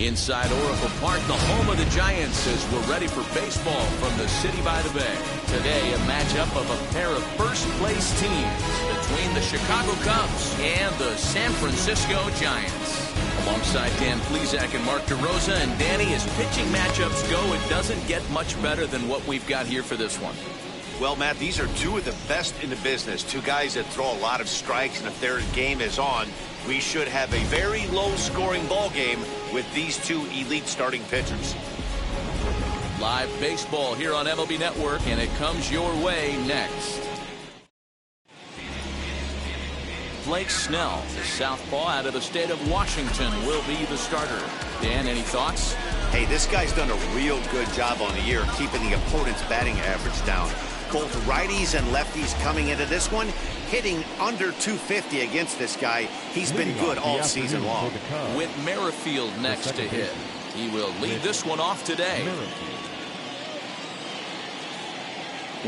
Inside Oracle Park, the home of the Giants, as we're ready for baseball from the city by the bay. Today, a matchup of a pair of first-place teams between the Chicago Cubs and the San Francisco Giants. Alongside Dan Plesac and Mark DeRosa, and Danny, as pitching matchups go, it doesn't get much better than what we've got here for this one. Well, Matt, these are two of the best in the business. Two guys that throw a lot of strikes, and if their game is on, we should have a very low-scoring ball game with these two elite starting pitchers. Live baseball here on MLB Network, and it comes your way next. Blake Snell, the southpaw out of the state of Washington, will be the starter. Dan, any thoughts? Hey, this guy's done a real good job on the year keeping the opponent's batting average down. Both righties and lefties coming into this one, hitting under 250 against this guy. He's been good all season long. With Merrifield next to hit, he will lead this one off today.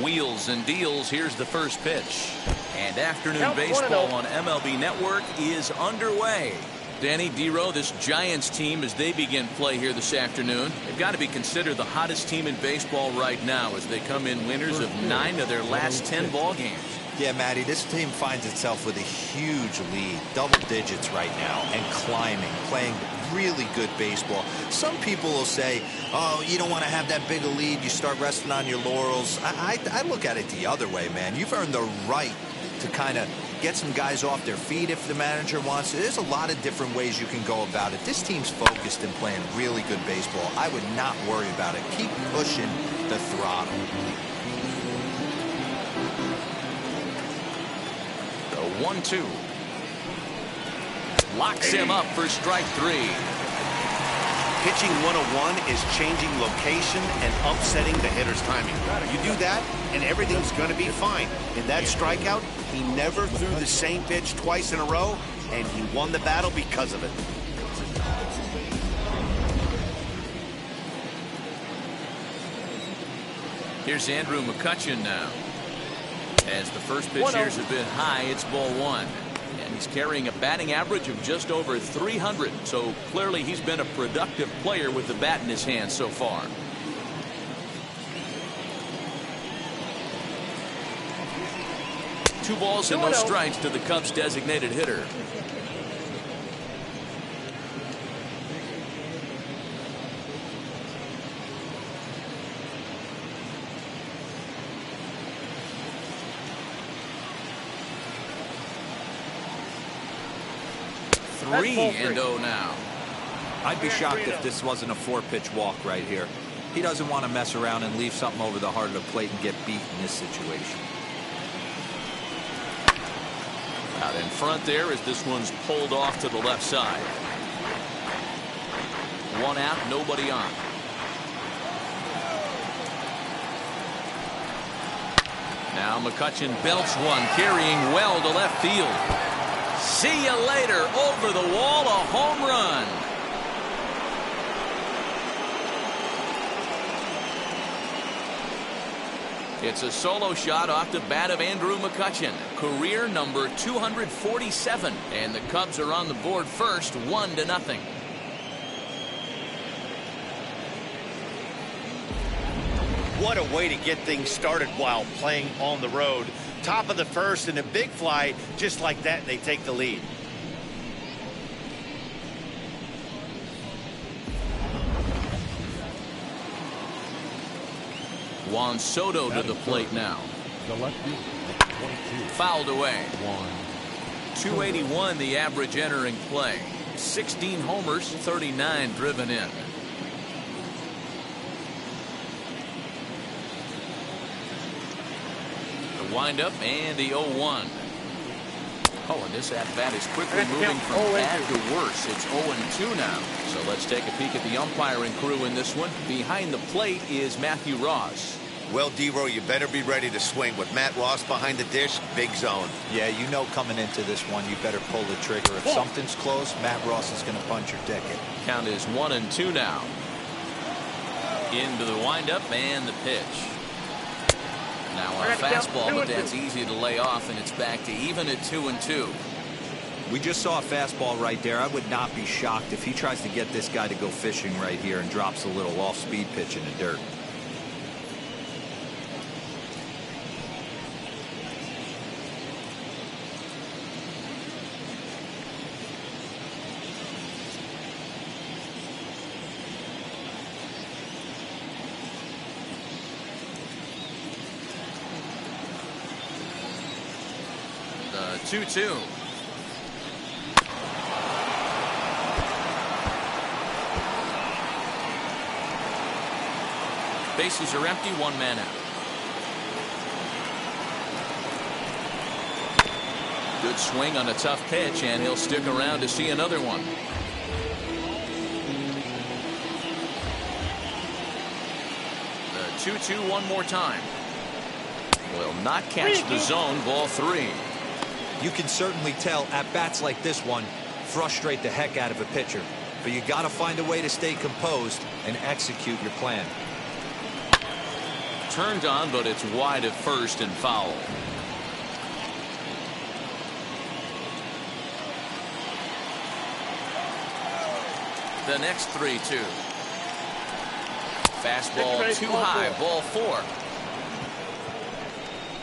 Wheels and deals. Here's the first pitch. And afternoon baseball on MLB Network is underway. Danny, Dero, this Giants team, as they begin play here this afternoon, they've got to be considered the hottest team in baseball right now as they come in winners of 9 of their last 10 ball games. Yeah, Matty, this team finds itself with a huge lead, double digits right now, and climbing, playing really good baseball. Some people will say, oh, you don't want to have that big a lead, you start resting on your laurels. I look at it the other way, man. You've earned the right to kind of get some guys off their feet if the manager wants to. There's a lot of different ways you can go about it. This team's focused and playing really good baseball. I would not worry about it. Keep pushing the throttle. The 1-2. Locks him up for strike 3. Pitching 101 is changing location and upsetting the hitter's timing. You do that, and everything's going to be fine. In that strikeout, he never threw the same pitch twice in a row, and he won the battle because of it. Here's Andrew McCutchen now. As the first pitch here is a bit high, it's ball 1. And he's carrying a batting average of just over 300. So clearly he's been a productive player with the bat in his hand so far. Two balls and no strikes to the Cubs designated hitter. Three and 0 now. I'd be shocked if this wasn't a 4-pitch walk right here. He doesn't want to mess around and leave something over the heart of the plate and get beat in this situation. Out in front there as this one's pulled off to the left side. 1 out, nobody on. Now McCutchen belts one, carrying well to left field. See you later. Over the wall, a home run. It's a solo shot off the bat of Andrew McCutchen, career number 247, and the Cubs are on the board first, 1-0. What a way to get things started while playing on the road. Top of the first and a big fly, just like that, and they take the lead. Juan Soto to the plate now. Fouled away. 281 the average entering play. 16 homers, 39 driven in. The windup and the 0-1. Oh, and this at-bat is quickly moving from bad to worse. It's 0-2 now. So let's take a peek at the umpiring crew in this one. Behind the plate is Matthew Ross. Well, Dero, you better be ready to swing. With Matt Ross behind the dish, big zone. Yeah, you know coming into this one, you better pull the trigger. If something's close, Matt Ross is going to punch your ticket. Count is 1-2 now. Into the windup and the pitch. Now a fastball, but that's easy to lay off, and it's back to even at 2-2. We just saw a fastball right there. I would not be shocked if he tries to get this guy to go fishing right here and drops a little off-speed pitch in the dirt. The 2-2. Bases are empty, one man out. Good swing on a tough pitch, and he'll stick around to see another one. The 2-2 one more time. Will not catch the zone, ball 3. You can certainly tell at-bats like this one frustrate the heck out of a pitcher. But you got to find a way to stay composed and execute your plan. Turned on, but it's wide at first and foul. The next 3-2. Fastball too high, ball 4.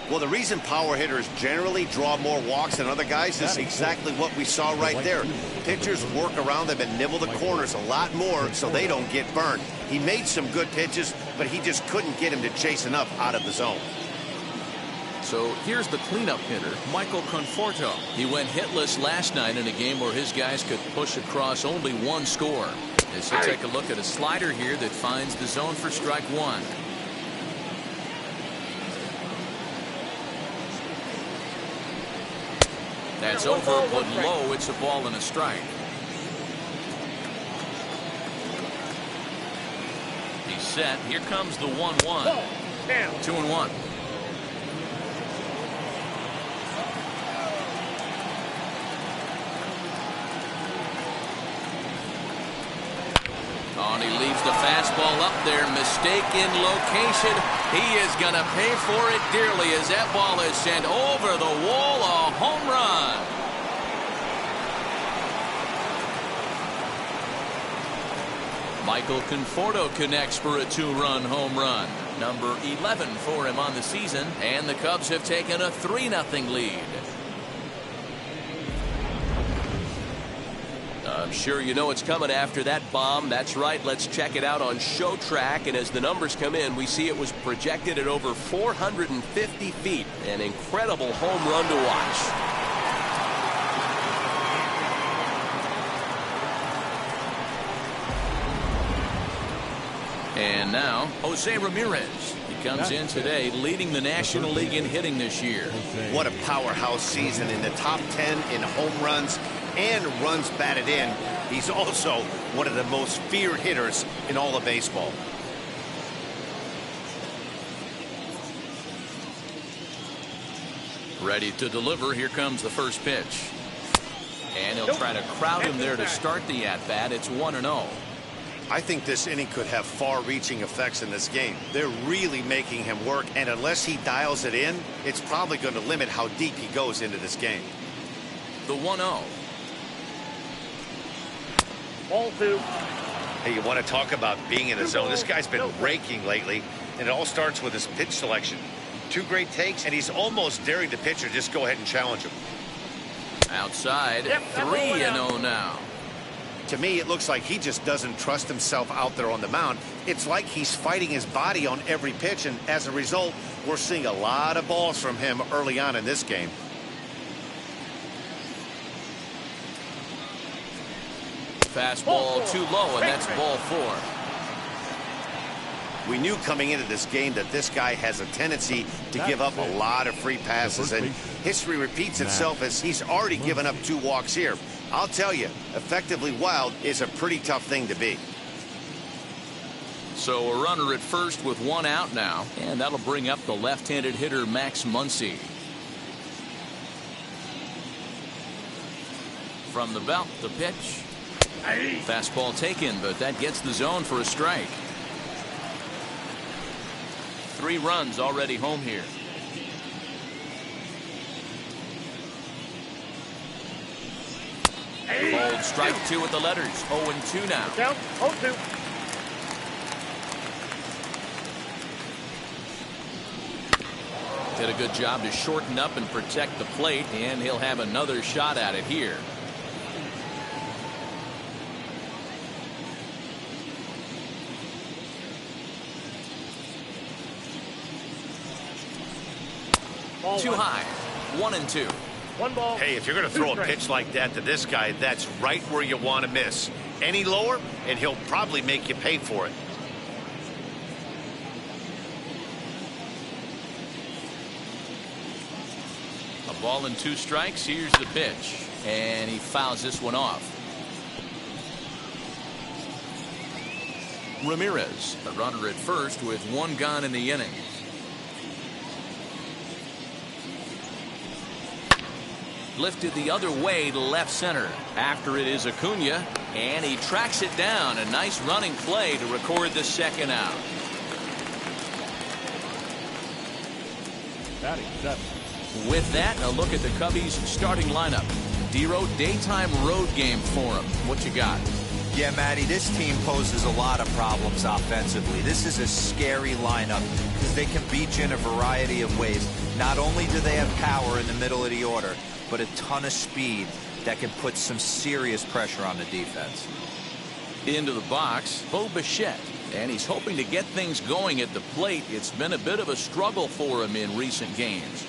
Well, the reason power hitters generally draw more walks than other guys is exactly what we saw right there. Pitchers work around them and nibble the corners a lot more so they don't get burned. He made some good pitches, but he just couldn't get him to chase enough out of the zone. So here's the cleanup hitter, Michael Conforto. He went hitless last night in a game where his guys could push across only one score. As he'll take a look at a slider here that finds the zone for strike 1. That's over, but low. It's a ball and a strike. He's set. Here comes the 1-1. 2-1. And he leaves the fastball up there. Mistaken location. He is going to pay for it dearly as that ball is sent over the wall. A home run. Michael Conforto connects for a 2-run home run. Number 11 for him on the season. And the Cubs have taken a 3-0 lead. I'm sure you know what's coming after that bomb. That's right. Let's check it out on Show Track. And as the numbers come in, we see it was projected at over 450 feet. An incredible home run to watch. And now, Jose Ramirez. He comes in today leading the National League in hitting this year. What a powerhouse season, in the top 10 in home runs and runs batted in. He's also one of the most feared hitters in all of baseball. Ready to deliver. Here comes the first pitch. And he'll try to crowd him there to start the at-bat. It's 1-0. I think this inning could have far-reaching effects in this game. They're really making him work, and unless he dials it in, it's probably going to limit how deep he goes into this game. The 1-0. Ball 2. Hey, you want to talk about being in the zone? This guy's been raking lately, and it all starts with his pitch selection. 2 great takes, and he's almost daring the pitcher just go ahead and challenge him. Outside, 3-0 now. To me, it looks like he just doesn't trust himself out there on the mound. It's like he's fighting his body on every pitch, and as a result, we're seeing a lot of balls from him early on in this game. Fastball too low, and that's ball 4. We knew coming into this game that this guy has a tendency to give up a lot of free passes, and history repeats itself as he's already given up 2 walks here. I'll tell you, effectively wild is a pretty tough thing to be. So a runner at first with 1 out now, and that'll bring up the left-handed hitter Max Muncy. From the belt, the pitch. Fastball taken, but that gets the zone for a strike. 3 runs already home here. Bold strike two with the letters. 0-2 now. Count 0-2. Did a good job to shorten up and protect the plate, and he'll have another shot at it here. Too high. 1-2. 1 ball. Hey, if you're going to throw a pitch like that to this guy, that's right where you want to miss. Any lower, and he'll probably make you pay for it. A ball and 2 strikes. Here's the pitch, and he fouls this one off. Ramirez, a runner at first with 1 gone in the inning. Lifted the other way to left center. After it is Acuna, and he tracks it down. A nice running play to record the second out. Batting 7. With that, a look at the Cubbies starting lineup. Dero, daytime road game for him. What you got? Yeah, Matty, this team poses a lot of problems offensively. This is a scary lineup because they can beat you in a variety of ways. Not only do they have power in the middle of the order, but a ton of speed that can put some serious pressure on the defense. Into the box, Bo Bichette, and he's hoping to get things going at the plate. It's been a bit of a struggle for him in recent games.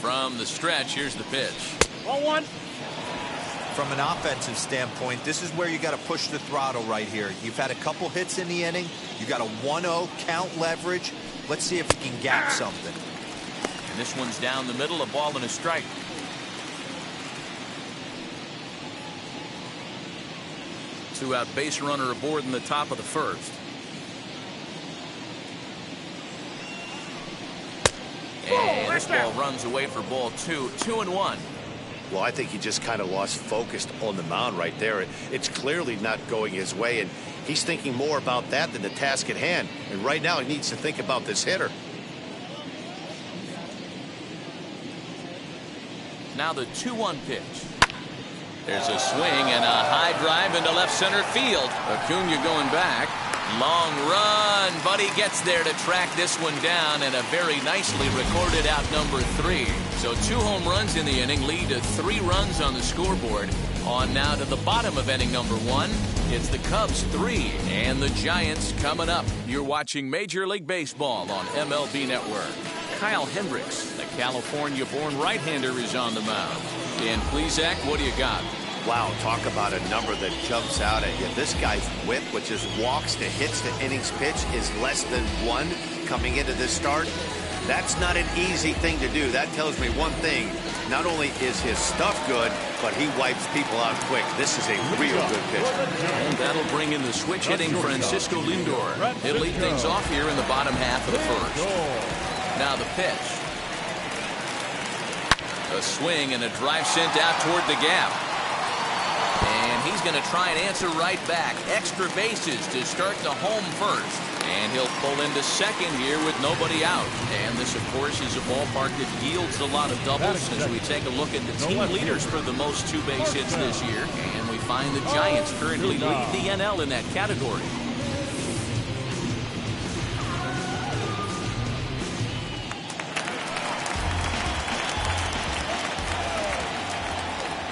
From the stretch, here's the pitch. Ball 1. From an offensive standpoint, this is where you got to push the throttle right here. You've had a couple hits in the inning. You got a 1-0 count leverage. Let's see if we can gap something. And this one's down the middle, a ball and a strike. Two-out base runner aboard in the top of the first. And this ball runs away for ball 2. 2-1. Well, I think he just kind of lost focus on the mound right there. It's clearly not going his way, and he's thinking more about that than the task at hand. And right now he needs to think about this hitter. Now the 2-1 pitch. There's a swing and a high drive into left center field. Acuna going back. Long run, but he gets there to track this one down, and a very nicely recorded out number 3. So 2 home runs in the inning lead to 3 runs on the scoreboard. On now to the bottom of inning number 1. It's the Cubs 3 and the Giants coming up. You're watching Major League Baseball on MLB Network. Kyle Hendricks, the California-born right-hander, is on the mound. Dan Plesac, what do you got? Wow, talk about a number that jumps out at you. This guy's whip, which is walks to hits to innings pitch, is less than 1 coming into this start. That's not an easy thing to do. That tells me one thing. Not only is his stuff good, but he wipes people out quick. This is a real good pitch. And that'll bring in the switch hitting Francisco Lindor. He'll lead things off here in the bottom half of the first. Now the pitch. A swing and a drive sent out toward the gap. And he's going to try and answer right back. Extra bases to start the home first. And he'll pull into second here with nobody out. And this, of course, is a ballpark that yields a lot of doubles as we take a look at the team leaders for the most 2 base hits this year. And we find the Giants currently lead the NL in that category.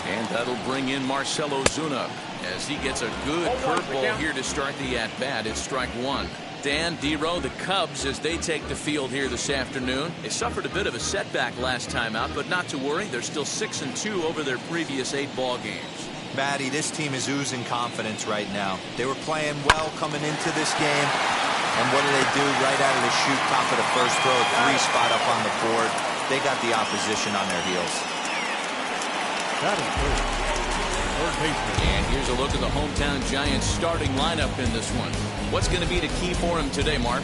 And that'll bring in Marcell Ozuna as he gets a good curveball here to start the at-bat. It's strike 1. Dan, Dero, the Cubs, as they take the field here this afternoon. They suffered a bit of a setback last time out, but not to worry. They're still 6-2 over their previous 8 ball games. Matty, this team is oozing confidence right now. They were playing well coming into this game. And what do they do right out of the chute, top of the first row, 3 spot up on the board? They got the opposition on their heels. And here's a look at the hometown Giants starting lineup in this one. What's going to be the key for him today, Mark?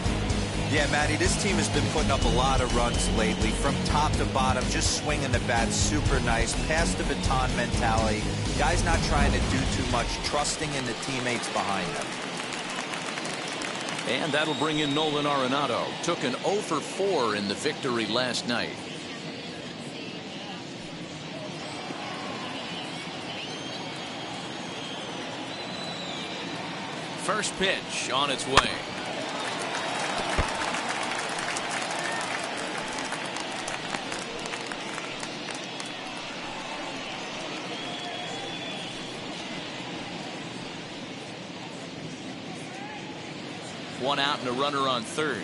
Yeah, Matty, this team has been putting up a lot of runs lately. From top to bottom, just swinging the bat super nice. Pass the baton mentality. Guys not trying to do too much, trusting in the teammates behind them. And that'll bring in Nolan Arenado. Took an 0 for 4 in the victory last night. First pitch on its way. One out and a runner on third.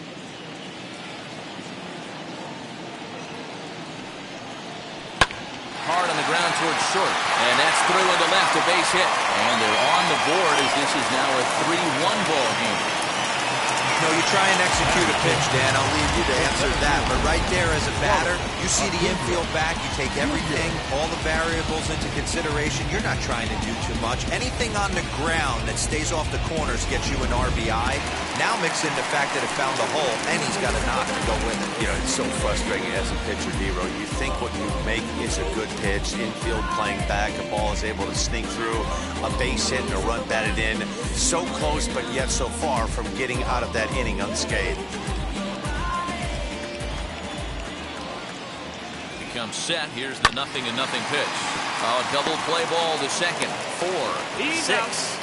Hard on the ground towards short. And that's through in the left, a base hit. And they're on the board as this is now a 3-1 ball game. No, you try and execute a pitch, Dan. I'll leave you to answer that. But right there as a batter, you see the infield back. You take everything, all the variables into consideration. You're not trying to do too much. Anything on the ground that stays off the corners gets you an RBI. Now mix in the fact that it found the hole, and he's got a knock to go with it. You know, it's so frustrating as a pitcher, D-Row. You think what you make is a good pitch. Infield playing back. The ball is able to sneak through. A base hit and a run batted in. So close, but yet so far from getting out of that inning unscathed. Becomes set. Here's the 0-0 pitch. Oh, double play ball to second. 4, 6.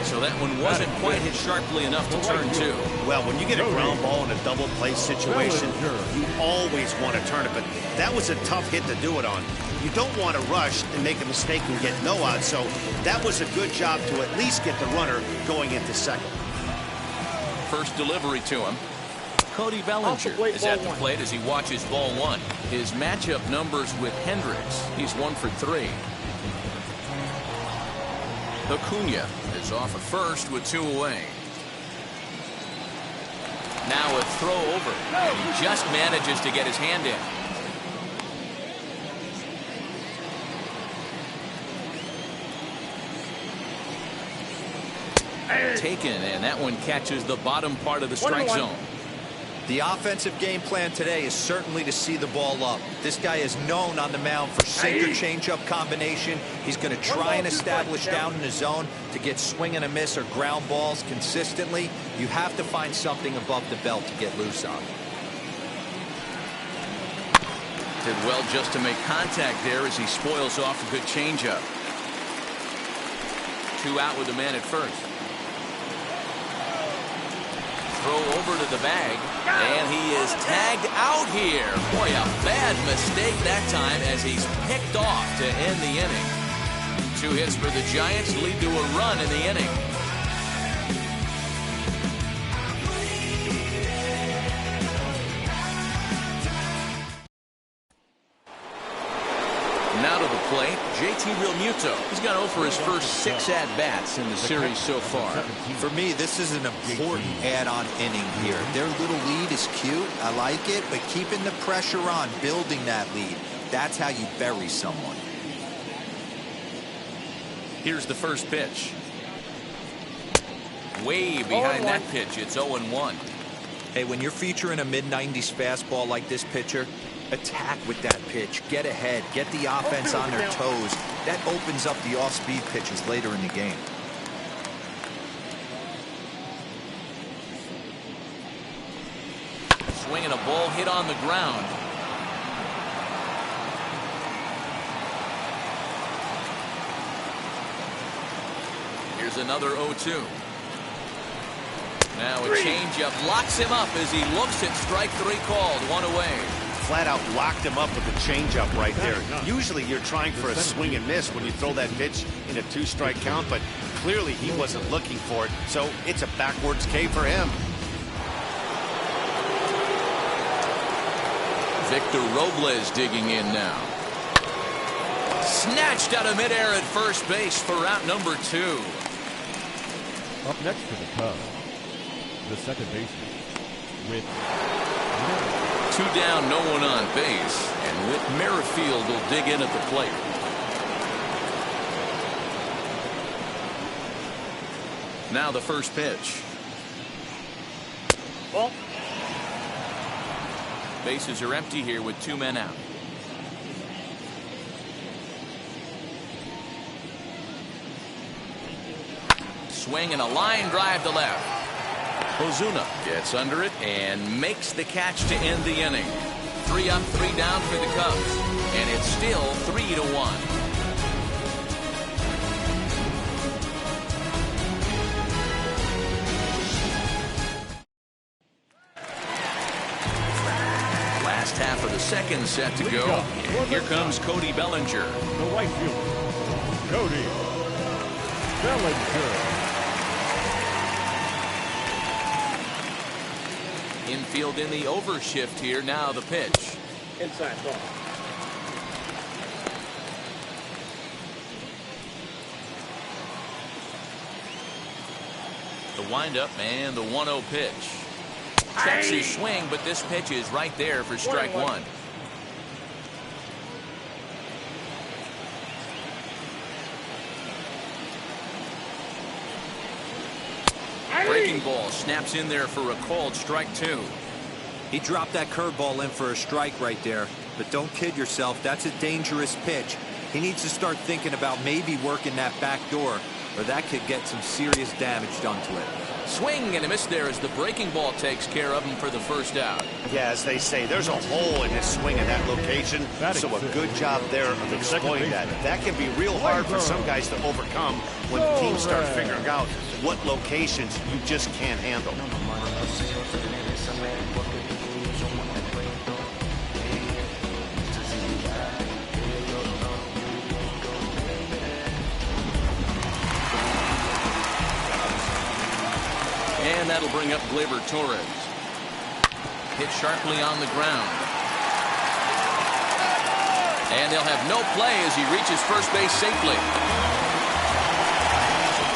So that one wasn't quite hit sharply enough to turn 2. Well, when you get a ground ball in a double play situation, you always want to turn it, but that was a tough hit to do it on. You don't want to rush and make a mistake and get no out, so that was a good job to at least get the runner going into second. First delivery to him. Cody Bellinger is at the plate as he watches ball 1. His matchup numbers with Hendricks. He's 1 for 3. Acuna is off at first with 2 away. Now a throw over. And he just manages to get his hand in. Taken, and that one catches the bottom part of the strike zone. The offensive game plan today is certainly to see the ball up. This guy is known on the mound for sinker changeup combination. He's going to try and establish down in the zone to get swing and a miss or ground balls consistently. You have to find something above the belt to get loose on. Did well just to make contact there as he spoils off a good changeup. 2 out with the man at first. Throw over to the bag, and he is tagged out here. Boy, a bad mistake that time as he's picked off to end the inning. 2 hits for the Giants lead to a run in the inning. Now to the plate, JT Realmuto. He's got 0 for his first 6 at-bats in the series so far. For me, this is an important add-on inning here. Their little lead is cute. I like it, but keeping the pressure on, building that lead, that's how you bury someone. Here's the first pitch. Way behind that pitch, it's 0-1. Hey, when you're featuring a mid-90s fastball like this pitcher, attack with that pitch. Get ahead. Get the offense on their toes. That opens up the off-speed pitches later in the game. Swinging a ball hit on the ground. Here's another 0-2. Now a changeup locks him up as he looks at strike 3 called. 1 away. Flat out locked him up with a changeup right there. Usually you're trying for a swing and miss when you throw that pitch in a 2-strike count, but clearly he wasn't looking for it, so it's a backwards K for him. Victor Robles digging in now. Snatched out of midair at first base for out number 2. Up next for the Cubs, the second baseman, Whit. 2 down, no one on base, and Whit Merrifield will dig in at the plate. Now the first pitch. Ball. Bases are empty here with 2 men out. swing and a line drive to left. Ozuna gets under it and makes the catch to end the inning. 3 up, 3 down for the Cubs, and it's still 3-1. Last half of the second set to go, and here comes Cody Bellinger. The right fielder, Cody Bellinger. Infield in the overshift here. Now the pitch. Inside ball. The windup and the 1-0 pitch. Checks his swing, but this pitch is right there for strike one. Breaking ball snaps in there for a called strike 2. He dropped that curveball in for a strike right there. But don't kid yourself, that's a dangerous pitch. He needs to start thinking about maybe working that back door, or that could get some serious damage done to it. Swing and a miss there as the breaking ball takes care of him for the first out. Yeah, as they say, there's a hole in his swing in that location. So a good job there of exploiting that. That can be real hard for some guys to overcome when the teams start figuring out what locations you just can't handle. And that'll bring up Gleyber Torres. Hit sharply on the ground. And they'll have no play as he reaches first base safely.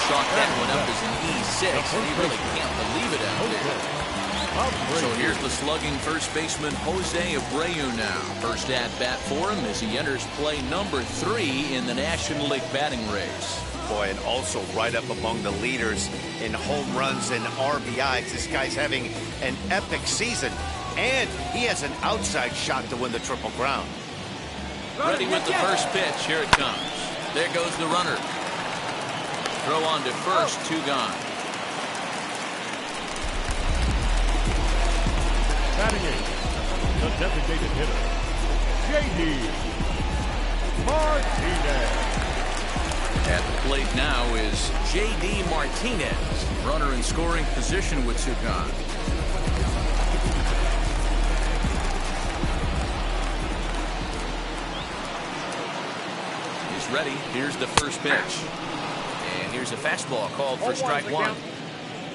Chalk that one up as an E6, and he really can't believe it out there. So here's the slugging first baseman Jose Abreu now. First at bat for him as he enters play number 3 in the National League batting race. Boy, and also right up among the leaders in home runs and RBIs. This guy's having an epic season, and he has an outside shot to win the Triple Crown. Ready with the first pitch. Here it comes. There goes the runner. Throw on to first, 2 gone. Batting 8, the designated hitter, J.D. Martinez. At the plate now is J.D. Martinez, runner in scoring position with 2 gone. He's ready. Here's the first pitch. And here's a fastball called for strike 1.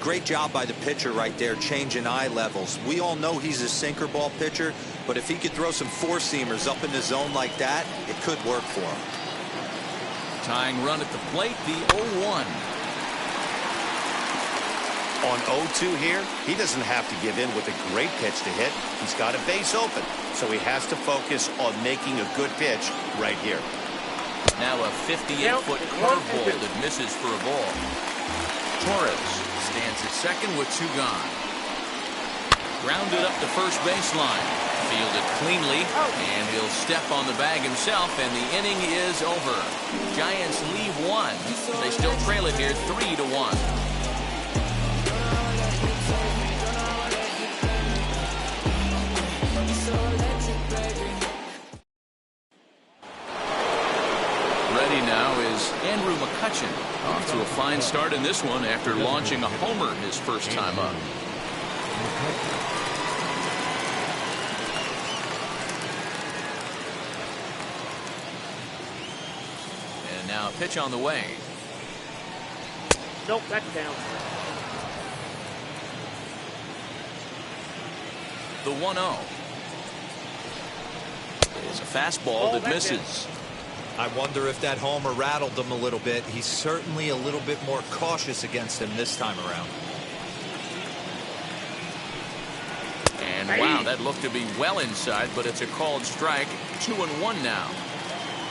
Great job by the pitcher right there, changing eye levels. We all know he's a sinker ball pitcher, but if he could throw some four-seamers up in the zone like that, it could work for him. Tying run at the plate, the 0-1. On 0-2 here, he doesn't have to give in with a great pitch to hit. He's got a base open, so he has to focus on making a good pitch right here. Now a 58-foot curveball that misses for a ball. Torres stands at second with 2 gone. Grounded up the first baseline. Fielded cleanly, and he'll step on the bag himself, and the inning is over. Giants leave 1. They still trail it here 3-1. Ready now is Andrew McCutchen. Off to a fine start in this one after launching a homer his first time up. And now a pitch on the way. Nope, that's down. The 1-0. It's a fastball that misses. I wonder if that homer rattled him a little bit. He's certainly a little bit more cautious against him this time around. And wow, that looked to be well inside, but it's a called strike. 2-1 now.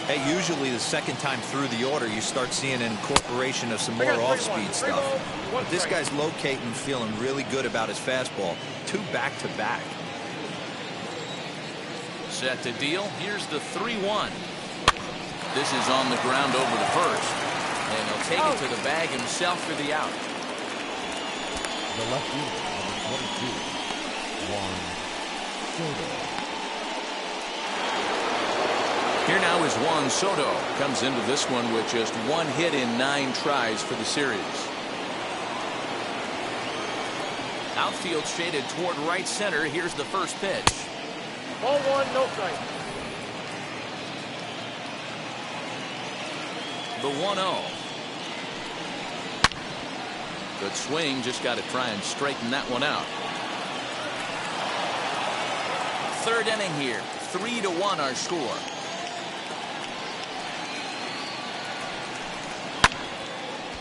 Hey, usually the second time through the order, you start seeing an incorporation of some more off-speed stuff. But this guy's locating, feeling really good about his fastball. 2 back-to-back. Set to deal. Here's the 3-1. This is on the ground over the first. And he'll take it to the bag himself for the out. The left fielder, number 22, Juan Soto. Here now is Juan Soto. Comes into this one with just 1 hit in 9 tries for the series. Outfield shaded toward right center. Here's the first pitch. Ball 1, no strike. The 1-0. Good swing. Just got to try and straighten that one out. Third inning here. 3-1 our score.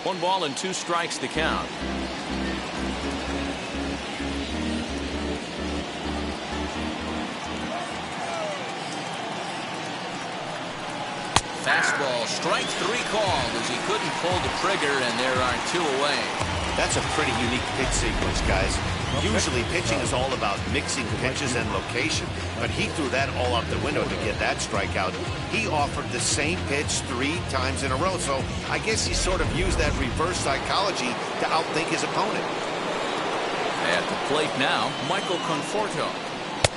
One ball and 2 strikes to count. Fastball, strike 3 called as he couldn't pull the trigger, and there are 2 away. That's a pretty unique pitch sequence, guys. Usually pitching is all about mixing pitches and location, but he threw that all out the window to get that strikeout. He offered the same pitch 3 times in a row, so I guess he sort of used that reverse psychology to outthink his opponent. At the plate now, Michael Conforto.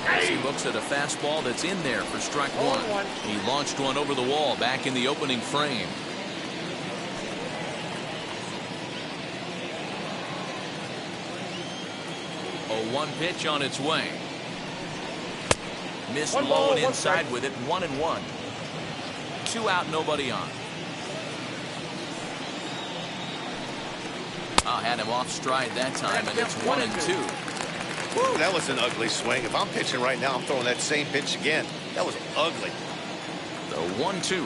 As he looks at a fastball that's in there for strike 1. He launched one over the wall back in the opening frame. 0-1 pitch on its way. Missed low and inside with it. 1-1. 2 out, nobody on. Had him off stride that time, and it's 1-2. Woo, that was an ugly swing. If I'm pitching right now, I'm throwing that same pitch again. That was ugly. The 1-2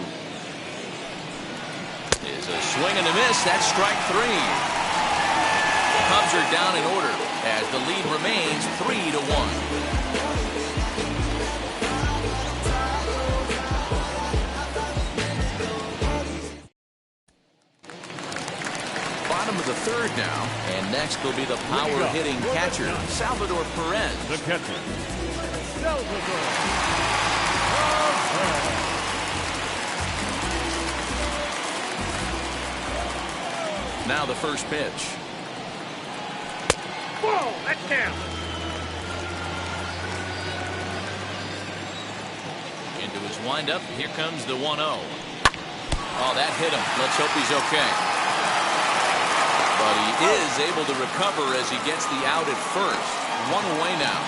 is a swing and a miss. That's strike 3. The Cubs are down in order as the lead remains 3-1. Bottom of the third now, and next will be the power hitting catcher, Salvador Perez. The catcher, Salvador. Now the first pitch. Whoa, that's down. Into his windup. Here comes the 1-0. Oh, that hit him. Let's hope he's okay. But he is able to recover as he gets the out at first. 1 away now.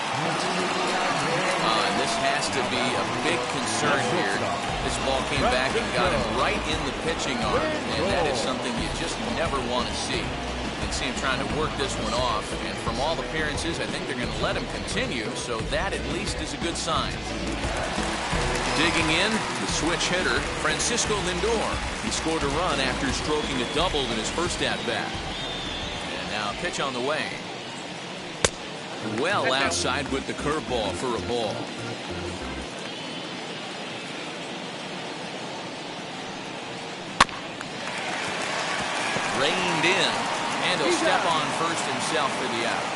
And this has to be a big concern here. This ball came back and got him right in the pitching arm. And that is something you just never want to see. You can see him trying to work this one off. And from all appearances, I think they're going to let him continue. So that at least is a good sign. Digging in, the switch hitter, Francisco Lindor. He scored a run after stroking a double in his first at-bat. And now a pitch on the way. Well outside with the curveball for a ball. Reined in. And he'll step on first himself for the out.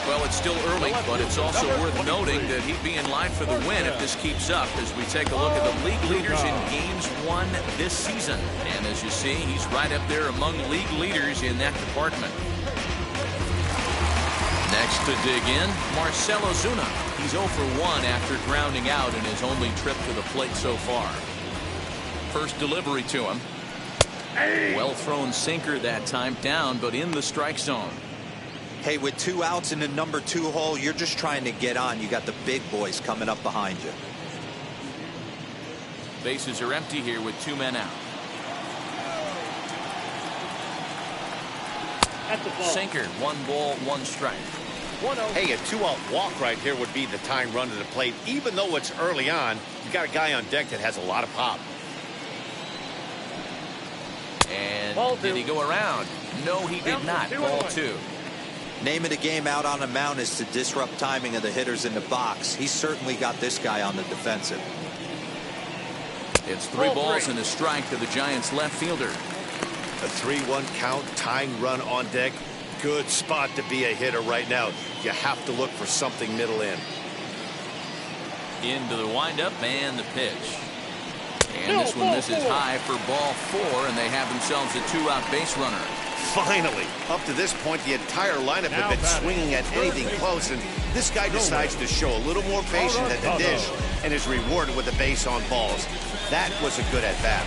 Well, it's still early, but it's also worth noting that he'd be in line for the win if this keeps up as we take a look at the league leaders in games won this season. And as you see, he's right up there among league leaders in that department. Next to dig in, Marcell Ozuna. He's 0 for 1 after grounding out in his only trip to the plate so far. First delivery to him. Well thrown sinker that time, down but in the strike zone. Hey, with 2 outs in the number 2 hole, you're just trying to get on. You got the big boys coming up behind you. Bases are empty here with 2 men out. Sinker, 1 ball, 1 strike. 1-0. Hey, a 2-out walk right here would be the time run to the plate. Even though it's early on, you got a guy on deck that has a lot of pop. And did he go around? No, he did not. Ball 2. Name of the game out on the mound is to disrupt timing of the hitters in the box. He's certainly got this guy on the defensive. It's 3 balls and a strike to the Giants left fielder. A 3-1 count, tying run on deck. Good spot to be a hitter right now. You have to look for something middle in. Into the windup and the pitch. And this one misses high for ball 4, and they have themselves a 2-out base runner. Finally, up to this point, the entire lineup had been swinging at anything close, and this guy decides to show a little more patience at the dish and is rewarded with a base on balls. That was a good at-bat.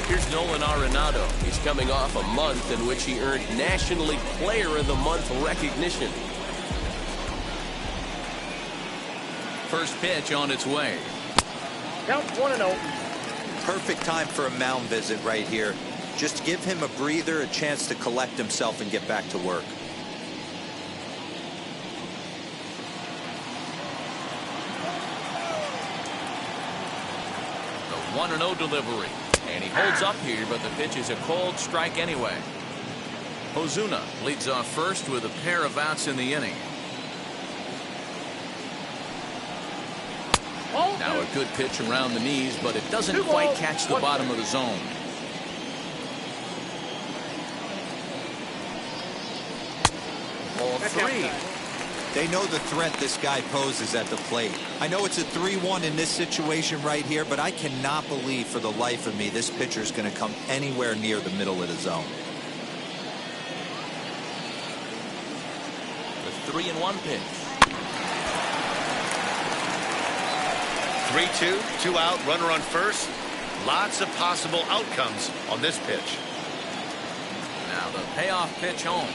Here's Nolan Arenado. He's coming off a month in which he earned National League Player of the Month recognition. First pitch on its way. Count 1-0. Perfect time for a mound visit right here. Just give him a breather, a chance to collect himself and get back to work. The 1-0 delivery. And he holds up here, but the pitch is a cold strike anyway. Ozuna leads off first with a pair of outs in the inning. Now a good pitch around the knees, but it doesn't quite catch the bottom of the zone. Ball 3. They know the threat this guy poses at the plate. I know it's a 3-1 in this situation right here, but I cannot believe for the life of me this pitcher is going to come anywhere near the middle of the zone. The 3-1 pitch. 3-2, 2 out, runner on first. Lots of possible outcomes on this pitch. Now the payoff pitch home.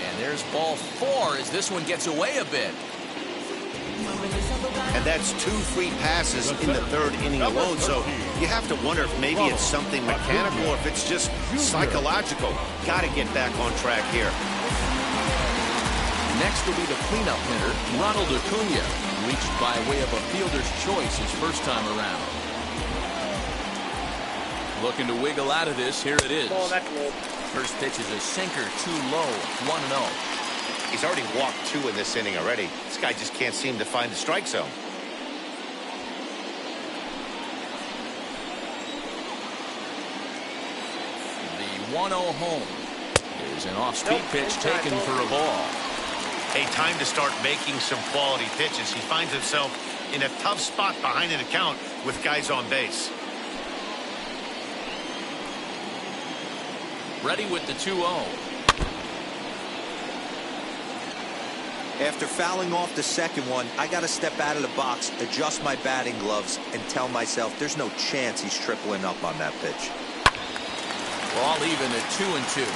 And there's ball 4 as this one gets away a bit. And that's 2 free passes in the 3rd inning alone, so you have to wonder if maybe it's something mechanical or if it's just psychological. Got to get back on track here. Next will be the cleanup hitter, Ronald Acuna, reached by way of a fielder's choice his first time around. Looking to wiggle out of this. Here it is. First pitch is a sinker, too low, 1-0. He's already walked 2 in this inning already. This guy just can't seem to find the strike zone. The 1-0 home is an off-speed pitch taken for a ball. A time to start making some quality pitches. He finds himself in a tough spot behind an account with guys on base. Ready with the 2-0. After fouling off the second one, I got to step out of the box, adjust my batting gloves, and tell myself there's no chance he's tripling up on that pitch. We're all even at 2-2.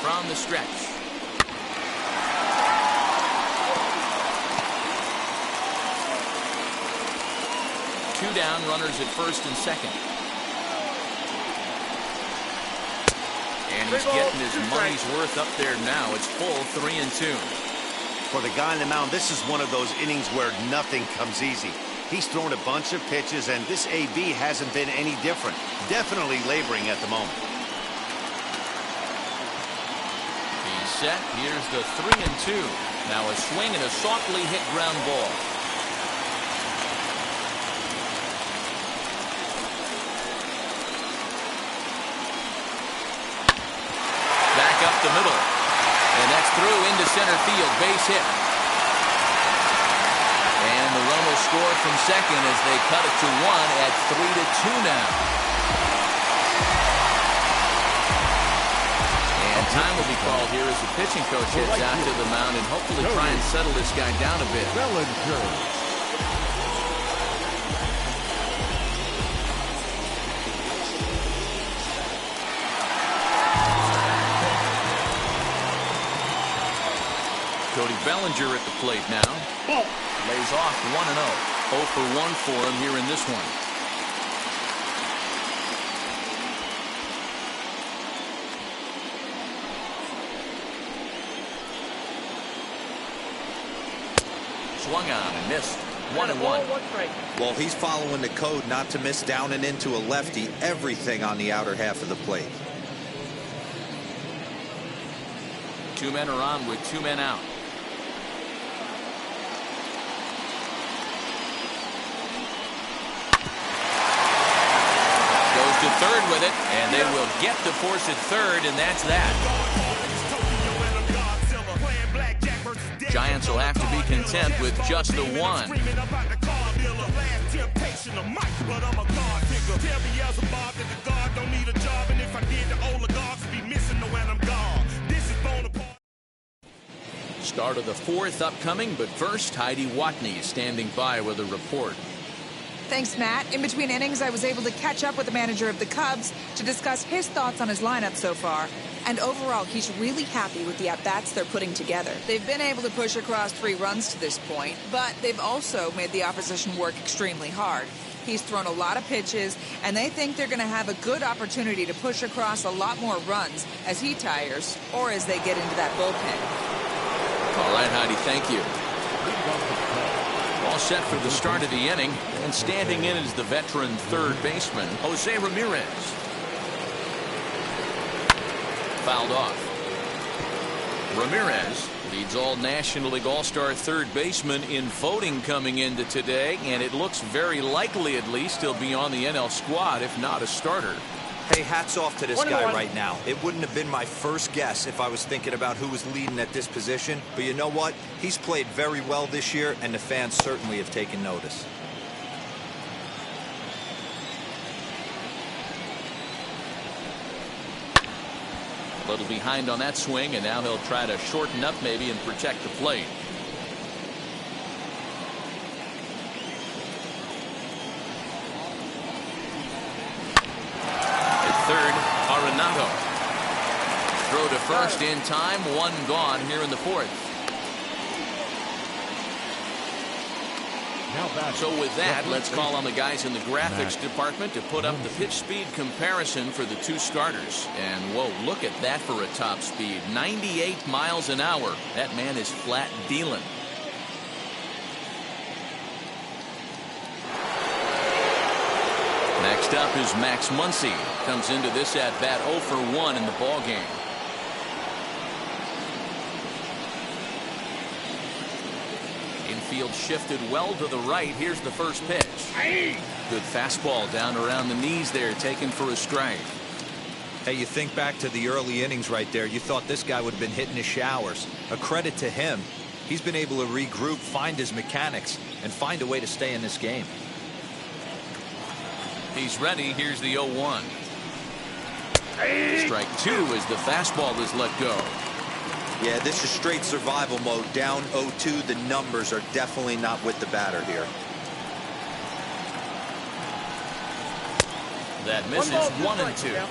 From the stretch. Two down, runners at first and second. And he's getting his money's worth up there now. It's full 3-2. For the guy on the mound, this is one of those innings where nothing comes easy. He's thrown a bunch of pitches, and this AB hasn't been any different. Definitely laboring at the moment. He's set. Here's the 3-2. Now a swing and a softly hit ground ball. Back up the middle. And that's through into center field. Base hit. And the run will score from second as they cut it to 1 at 3-2 now. And time will be called here as the pitching coach heads out to the mound and hopefully try and settle this guy down a bit. Bellinger. Cody Bellinger at the plate now. Lays off 1-0. 0 for 1 for him here in this one. Swung on and missed. 1-1. Well, he's following the code not to miss down and into a lefty. Everything on the outer half of the plate. 2 men are on with 2 men out. Goes to third with it, and they will get to force it third, and that's that. Giants will have to be content with just the one. Start of the fourth upcoming, but first, Heidi Watney is standing by with a report. Thanks, Matt. In between innings, I was able to catch up with the manager of the Cubs to discuss his thoughts on his lineup so far. And overall, he's really happy with the at-bats they're putting together. They've been able to push across 3 runs to this point, but they've also made the opposition work extremely hard. He's thrown a lot of pitches, and they think they're going to have a good opportunity to push across a lot more runs as he tires or as they get into that bullpen. All right, Heidi, thank you. All set for the start of the inning, and standing in is the veteran third baseman, Jose Ramirez. Fouled off. Ramirez leads all National League All-Star third baseman in voting coming into today, and it looks very likely, at least, he'll be on the NL squad, if not a starter. Hey, hats off to this guy right now. It wouldn't have been my first guess if I was thinking about who was leading at this position. But you know what? He's played very well this year, and the fans certainly have taken notice. A little behind on that swing, and now he'll try to shorten up maybe and protect the plate. Third, Arenado. Throw to first in time, 1 gone here in the fourth. So with that, let's call on the guys in the graphics department to put up the pitch speed comparison for the 2 starters. And whoa, look at that for a top speed. 98 miles an hour. That man is flat dealing. Next up is Max Muncy. Comes into this at bat 0 for 1 in the ball game. Infield shifted well to the right. Here's the first pitch. Good fastball down around the knees there, taken for a strike. Hey, you think back to the early innings right there. You thought this guy would have been hitting his showers. A credit to him. He's been able to regroup, find his mechanics, and find a way to stay in this game. He's ready. Here's the 0-1. Strike 2 as the fastball is let go. Yeah, this is straight survival mode. Down 0-2. The numbers are definitely not with the batter here. That misses 1-2.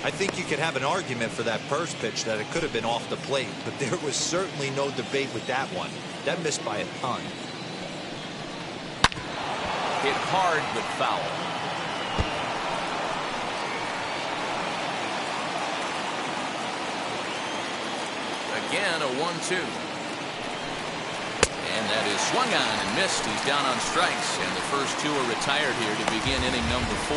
I think you could have an argument for that first pitch that it could have been off the plate, but there was certainly no debate with that one. That missed by a ton. Hit hard but foul. Again, a 1-2. And that is swung on and missed. He's down on strikes, and the first 2 are retired here to begin inning number 4.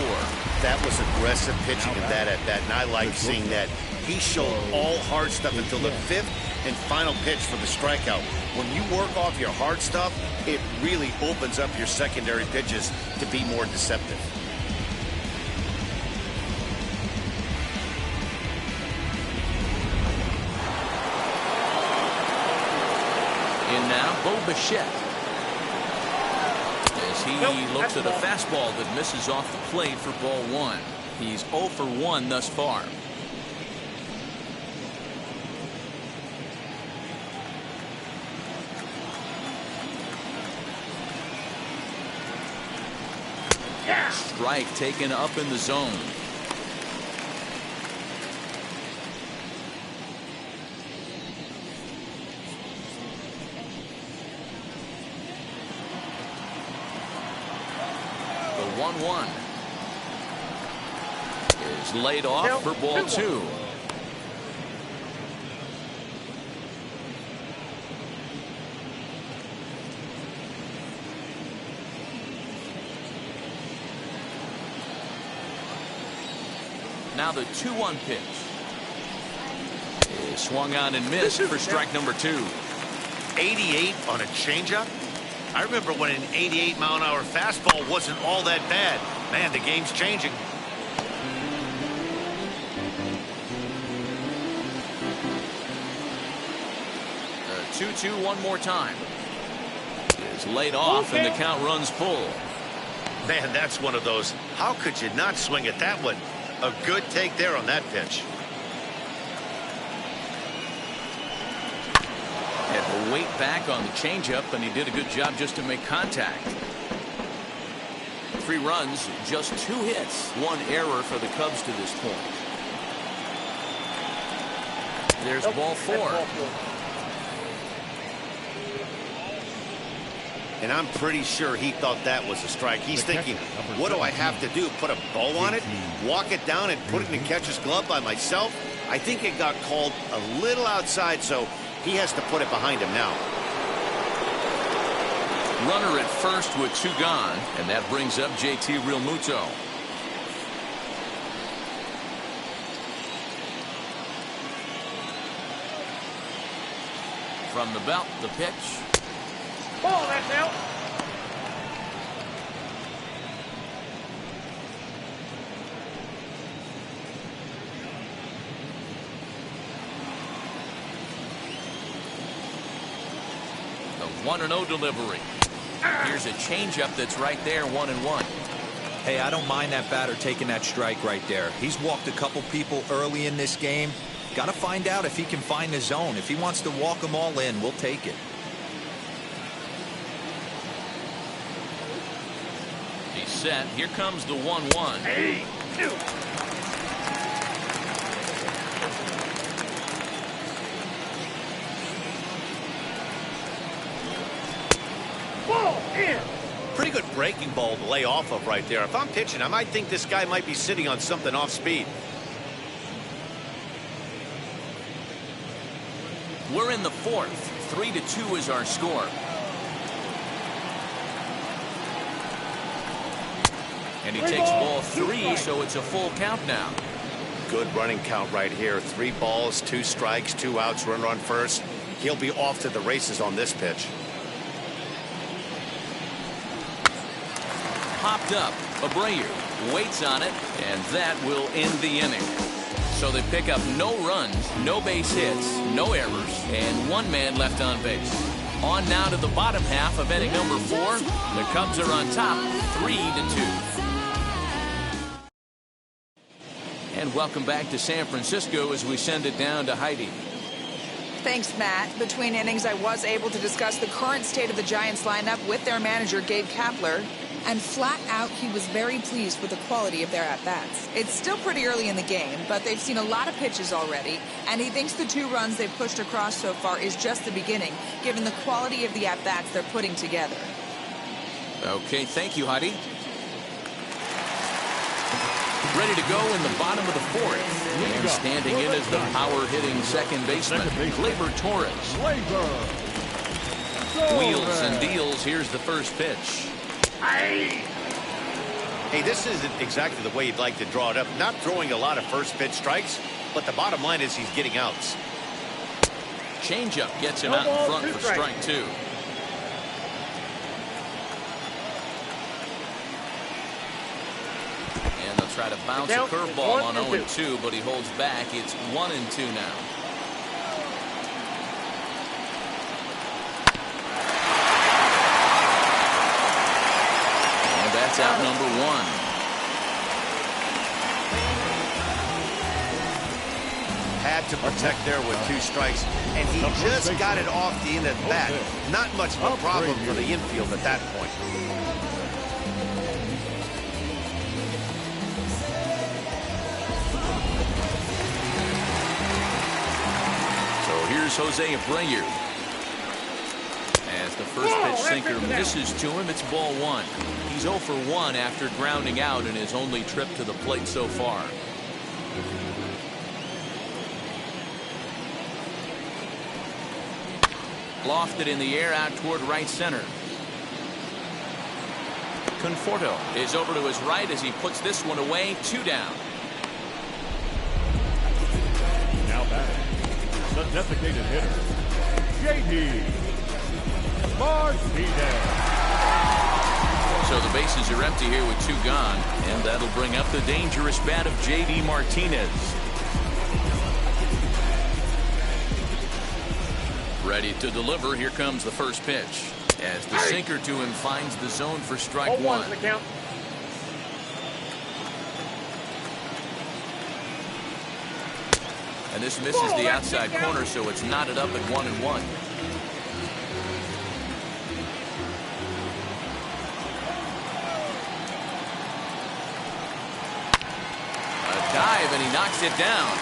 That was aggressive pitching in that at bat, and I like seeing that. He showed all hard stuff until the 5th and final pitch for the strikeout. When you work off your hard stuff, it really opens up your secondary pitches to be more deceptive. In now, Bo Bichette. As he looks at a fastball that misses off the plate for ball 1. He's 0 for 1 thus far. Strike taken up in the zone. The 1-1 is laid off for ball 2. Now the 2-1 pitch is swung on and missed for strike number 2. 88 on a changeup? I remember when an 88-mile-an-hour fastball wasn't all that bad. Man, the game's changing. A 2-2 one more time. Is laid off, and the count runs full. Man, that's one of those. How could you not swing at that one? A good take there on that pitch. Had to wait back on the changeup, and he did a good job just to make contact. 3 runs, just 2 hits, 1 error for the Cubs to this point. There's ball 4. And I'm pretty sure he thought that was a strike. He's thinking, what do I have to do? Put a bow on it? Walk it down and put it in the catcher's glove by myself? I think it got called a little outside, so he has to put it behind him now. Runner at first with 2 gone, and that brings up JT Realmuto. From the belt, the pitch. Ball, that's out. The 1-0 delivery. Here's a changeup that's right there, 1-1. Hey, I don't mind that batter taking that strike right there. He's walked a couple people early in this game. Got to find out if he can find the zone. If he wants to walk them all in, we'll take it. He's set. Here comes the 1-1. Hey, two. Ball in. Pretty good breaking ball to lay off of right there. If I'm pitching, I might think this guy might be sitting on something off speed. We're in the 4th. 3-2 is our score. And he takes ball 3, so it's a full count now. Good running count right here. 3 balls, 2 strikes, 2 outs, runner on first. He'll be off to the races on this pitch. Popped up. Abreu waits on it, and that will end the inning. So they pick up no runs, no base hits, no errors, and 1 man left on base. On now to the bottom half of inning number 4. The Cubs are on top, 3-2. And welcome back to San Francisco as we send it down to Heidi. Thanks, Matt. Between innings, I was able to discuss the current state of the Giants lineup with their manager, Gabe Kapler. And flat out, he was very pleased with the quality of their at-bats. It's still pretty early in the game, but they've seen a lot of pitches already, and he thinks the 2 runs they've pushed across so far is just the beginning, given the quality of the at-bats they're putting together. Okay, thank you, Heidi. Ready to go in the bottom of the 4th. And standing in is the power-hitting second baseman, Gleyber Torres. Wheels and deals. Here's the first pitch. Hey, this isn't exactly the way you'd like to draw it up. Not throwing a lot of first pitch strikes, but the bottom line is he's getting outs. Changeup gets him out in front for strike 2. And they'll try to bounce a curveball on 0-2, but he holds back. It's 1-2 now. That's out number 1. Had to protect there with 2 strikes, and he just got it off the end of the bat. Not much of a problem for the infield at that point. So here's Jose Abreu. As the first pitch sinker misses to him, it's ball 1. He's 0 for 1 after grounding out in his only trip to the plate so far. Lofted in the air out toward right center. Conforto is over to his right as he puts this one away. 2 down. Now batting, the designated hitter, JD Martinez. So the bases are empty here with 2 gone, and that'll bring up the dangerous bat of JD Martinez. Ready to deliver. Here comes the first pitch. As the sinker to him finds the zone for strike 1. The count. And this misses the outside corner, so it's knotted up at 1-1. A dive, and he knocks it down.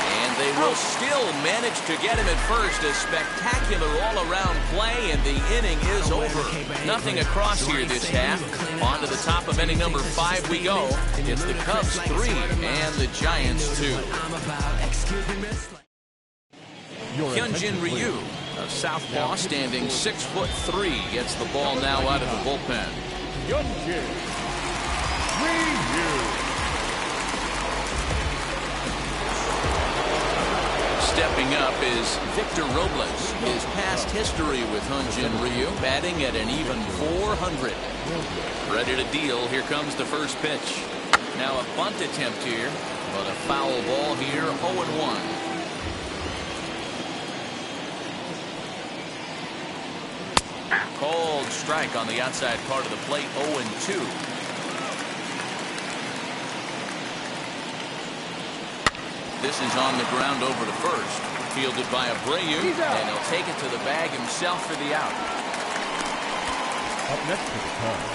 And they will still manage to get him at first. A spectacular all-around play, and the inning is over. Nothing across here this half. On to the top of inning number 5 we go. It's the Cubs 3 and the Giants 2. Hyunjin Ryu, a southpaw standing 6'3", gets the ball now out of the bullpen. Hyunjin Ryu. Stepping up is Victor Robles. His past history with Hyunjin Ryu, batting at an even .400. Ready to deal. Here comes the first pitch. Now a bunt attempt here, but a foul ball here, 0-1. Called strike on the outside part of the plate, 0-2. This is on the ground over to first. Fielded by Abreu, and he'll take it to the bag himself for the out. Up next to the Cubs,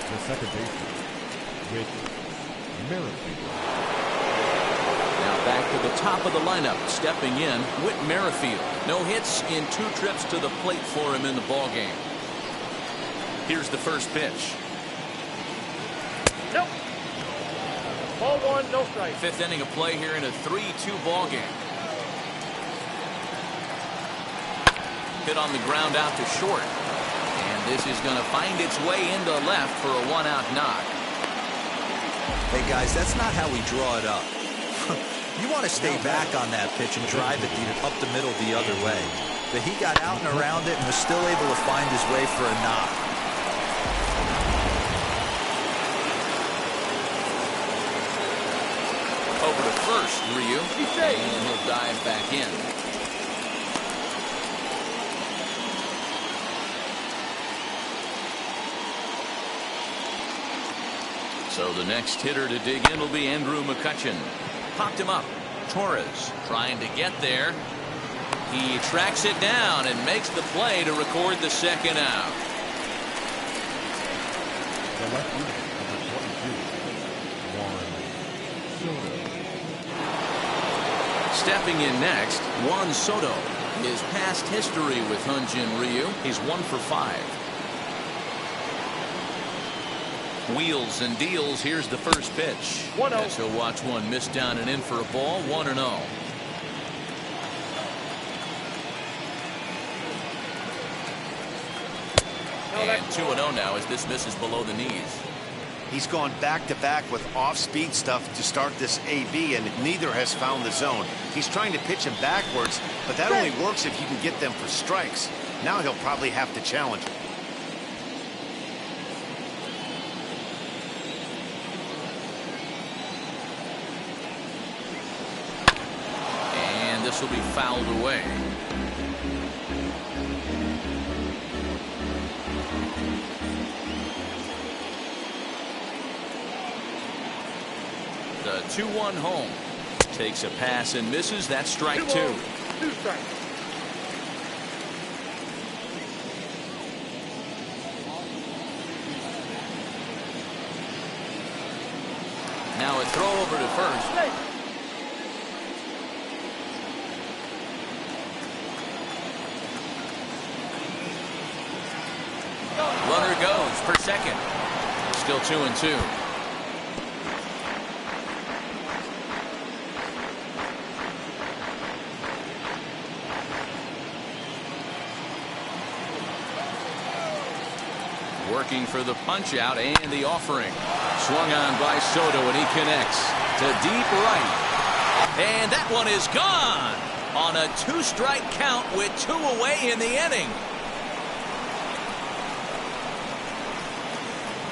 the second baseman, Whit Merrifield. Now back to the top of the lineup, stepping in, Whit Merrifield. No hits in 2 trips to the plate for him in the ballgame. Here's the first pitch. Nope. Ball 1, no strike. 5th inning of play here in a 3-2 ball game. Hit on the ground out to short. And this is going to find its way into left for a 1-out knock. Hey, guys, that's not how we draw it up. You want to stay back on that pitch and drive it up the middle the other way. But he got out and around it and was still able to find his way for a knock. Over to first, Ryu, and he'll dive back in. So the next hitter to dig in will be Andrew McCutchen. Popped him up. Torres trying to get there. He tracks it down and makes the play to record the second out. The left fielder, number 22, Juan Soto. Stepping in next, Juan Soto. His past history with Hyunjin Ryu, he's 1 for 5. Wheels and deals. Here's the first pitch. 1-0. As he'll watch one miss down and in for a ball. 1-0. And 2-0 now as this misses below the knees. He's gone back-to-back with off-speed stuff to start this AB, and neither has found the zone. He's trying to pitch him backwards, but that only works if you can get them for strikes. Now he'll probably have to challenge him. And this will be fouled away. The 2-1 home. Takes a pass and misses. That's strike 2. 2 strikes. Now a throw over to first. Runner goes for second. Still 2-2. Working for the punch out and the offering. Swung on by Soto, and he connects to deep right. And that one is gone on a 2-strike count with 2 away in the inning.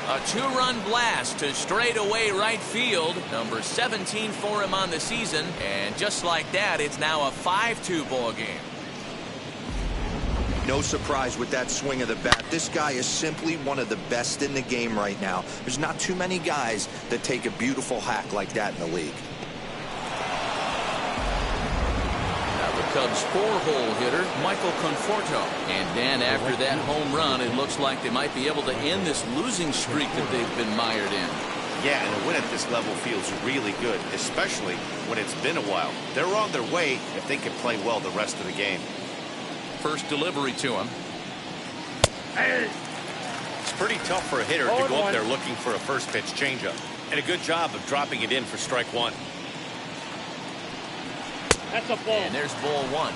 A 2-run blast to straightaway right field. Number 17 for him on the season. And just like that, it's now a 5-2 ball game. No surprise with that swing of the bat. This guy is simply one of the best in the game right now. There's not too many guys that take a beautiful hack like that in the league. Now the Cubs' 4-hole hitter, Michael Conforto. And Dan, after that home run, it looks like they might be able to end this losing streak that they've been mired in. Yeah, and a win at this level feels really good, especially when it's been a while. They're on their way if they can play well the rest of the game. First delivery to him. It's pretty tough for a hitter to go up there looking for a first pitch changeup. And a good job of dropping it in for strike one. That's a ball. And there's ball one.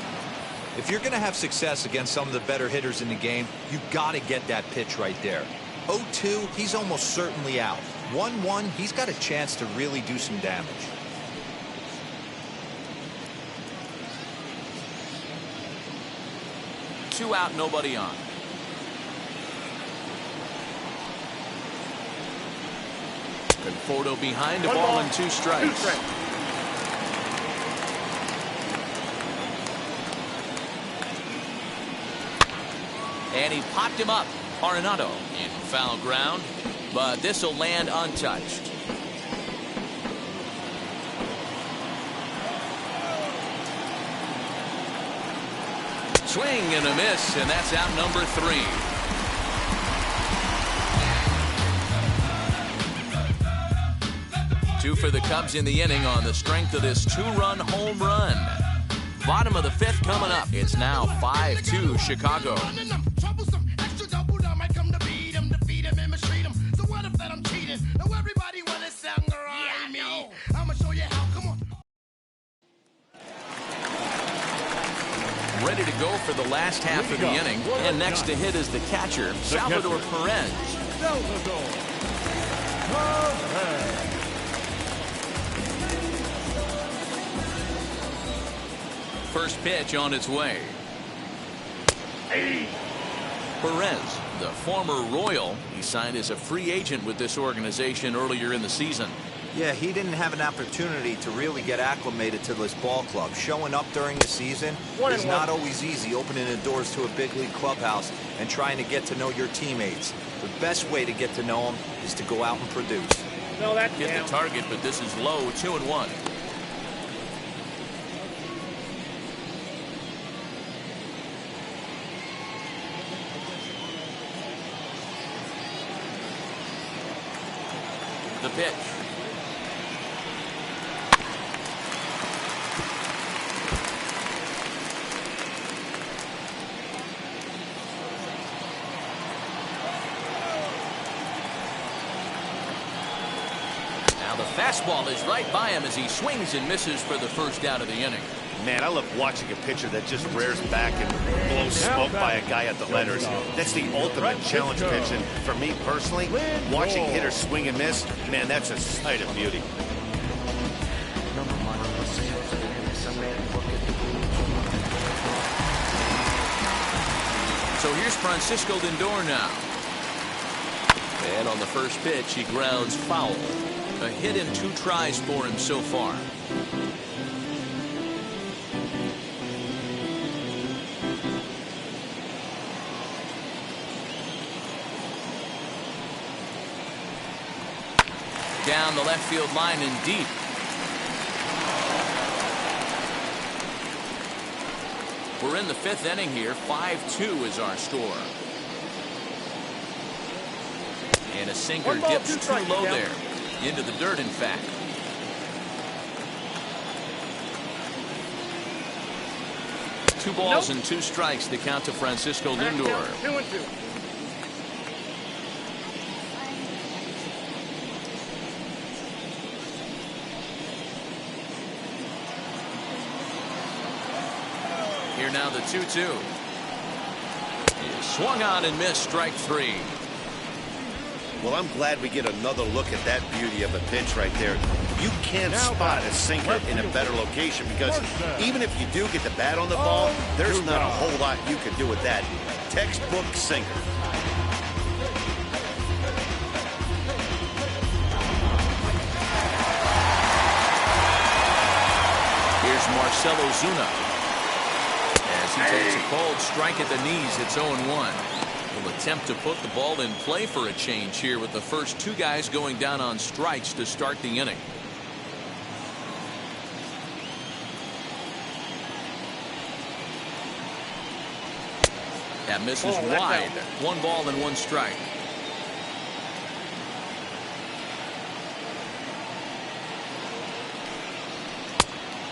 If you're going to have success against some of the better hitters in the game, you've got to get that pitch right there. 0-2, he's almost certainly out. 1-1, he's got a chance to really do some damage. Two out, nobody on. Conforto behind, a ball and 2 strikes. And he popped him up. Arenado in foul ground, but this will land untouched. Swing and a miss, and that's out number 3. Two for the Cubs in the inning on the strength of this 2-run home run. Bottom of the 5th coming up. It's now 5-2 Chicago. Ready to go for the last half of the inning. And next to hit is the catcher, Salvador Perez. First pitch on its way. Perez, the former Royal, he signed as a free agent with this organization earlier in the season. Yeah, he didn't have an opportunity to really get acclimated to this ball club. Showing up during the season is not always easy, opening the doors to a big league clubhouse and trying to get to know your teammates. The best way to get to know them is to go out and produce. No, that's Hit the target, but this is low, 2-1. The pitch. Now the fastball is right by him as he swings and misses for the first out of the inning. Man, I love watching a pitcher that just rears back and blows smoke by a guy at the letters. That's the ultimate challenge pitch. And for me personally, watching hitters swing and miss, man, that's a sight of beauty. So here's Francisco Lindor now. And on the first pitch, he grounds foul. A hit in 2 tries for him so far. Down the left field line and deep. We're in the 5th inning here. 5-2 is our score. And a sinker dips too low there. Into the dirt, in fact. Two balls and 2 strikes. The count to Francisco Lindor. 2-2. Here now the 2-2. Swung on and missed, strike 3. Well, I'm glad we get another look at that beauty of a pitch right there. You can't spot a sinker in a better location because even if you do get the bat on the ball, there's not a whole lot you can do with that. Textbook sinker. Here's Marcell Ozuna. As as he takes a cold strike at the knees. It's 0-1. Will attempt to put the ball in play for a change here with the first two guys going down on strikes to start the inning. That misses wide. 1 ball and 1 strike.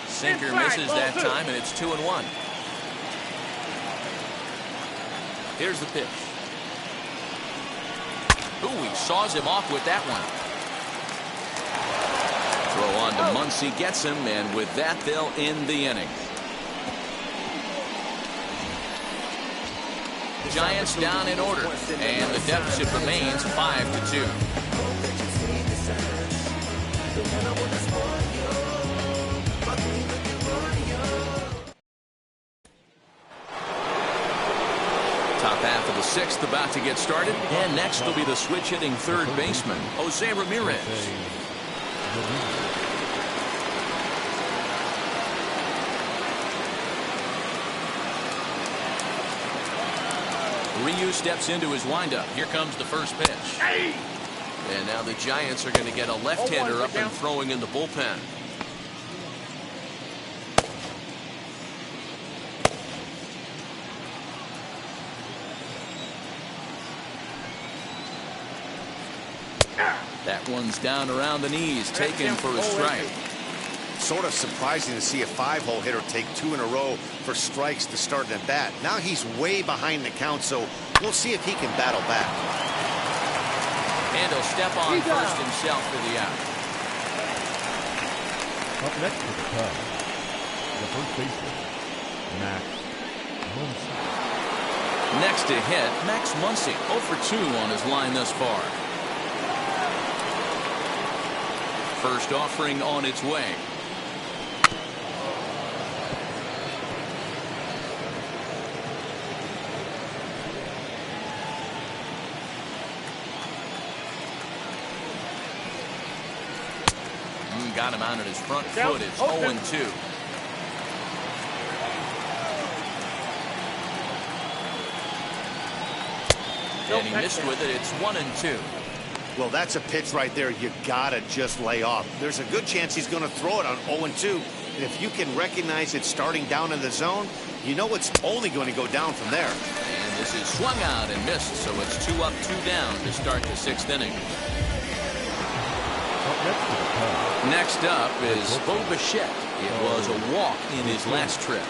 Sinker misses that time, and it's 2-1. Here's the pitch. Ooh, he saws him off with that one. Throw on to Muncy, gets him, and with that, they'll end the inning. Giants down in order, and the deficit remains 5-2. Top half of the 6th about to get started, and next will be the switch-hitting third baseman, Jose Ramirez. Ryu steps into his windup. Here comes the first pitch. And now the Giants are going to get a left-hander up and throwing in the bullpen. That one's down around the knees, taken for a strike. Sort of surprising to see a 5-hole hitter take 2 in a row for strikes to start an at-bat. Now he's way behind the count, so we'll see if he can battle back. And he'll step on first himself for the out. Up next for the Cubs, the first baseman, Max Muncy. Next to hit, Max Muncy, 0 for 2 on his line thus far. First offering on its way. Got him out at his front foot. It's 0-2. And he missed with it. It's 1-2. Well, that's a pitch right there you gotta just lay off. There's a good chance he's going to throw it on 0-2. And if you can recognize it starting down in the zone, you know it's only going to go down from there. And this is swung out and missed, so it's 2 up, 2 down to start the 6th inning. Next up is Bo Bichette. It was a walk in his last trip.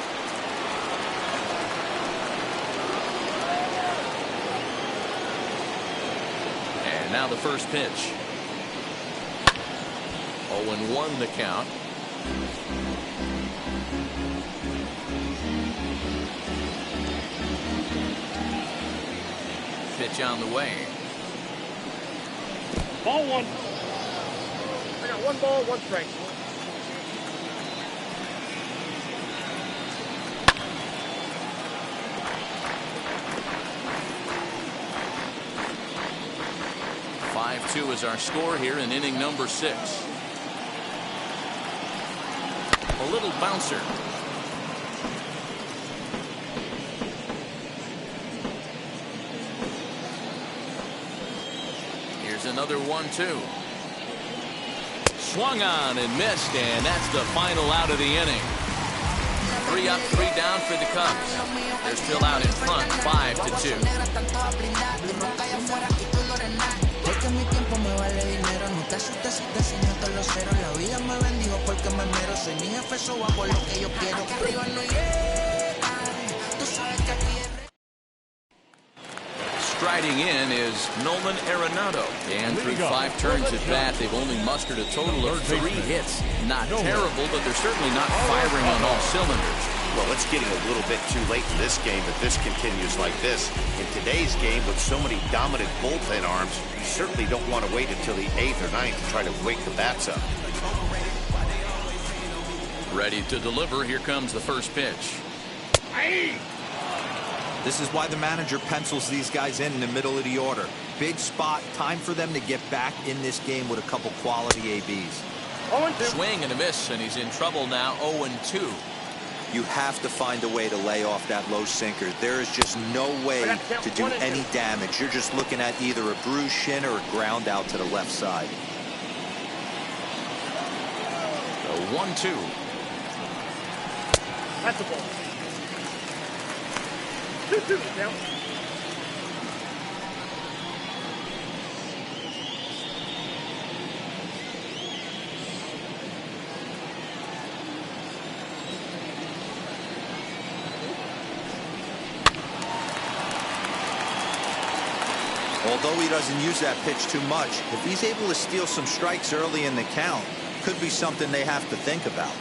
And now the first pitch. 0-1 the count. Pitch on the way. Ball 1. I got 1 ball, 1 strike. Two is our score here in inning number 6. A little bouncer. Here's another 1-2. Swung on and missed, and that's the final out of the inning. 3 up, 3 down for the Cubs. They're still out in front, 5-2. Porque mi tiempo me vale dinero, no te asustes si te enseño todos los ceros. La vida me bendijo porque me mero. Soy mi jefe, so hago lo que yo quiero. Arriba no llegan, tú sabes que aquí es. Striding in is Nolan Arenado. And through 5 turns at bat, they've only mustered a total of 3 hits. Not terrible, but they're certainly not firing on all cylinders. Well, it's getting a little bit too late in this game if this continues like this. In today's game, with so many dominant bullpen arms, you certainly don't want to wait until the 8th or 9th to try to wake the bats up. Ready to deliver. Here comes the first pitch. This is why the manager pencils these guys in the middle of the order. Big spot, time for them to get back in this game with a couple quality ABs. 0-2. Swing and a miss, and he's in trouble now. 0-2. You have to find a way to lay off that low sinker. There is just no way to do any damage. You're just looking at either a bruised shin or a ground out to the left side. The 1-2. That's the ball. 2-2 now. Although he doesn't use that pitch too much, if he's able to steal some strikes early in the count, could be something they have to think about.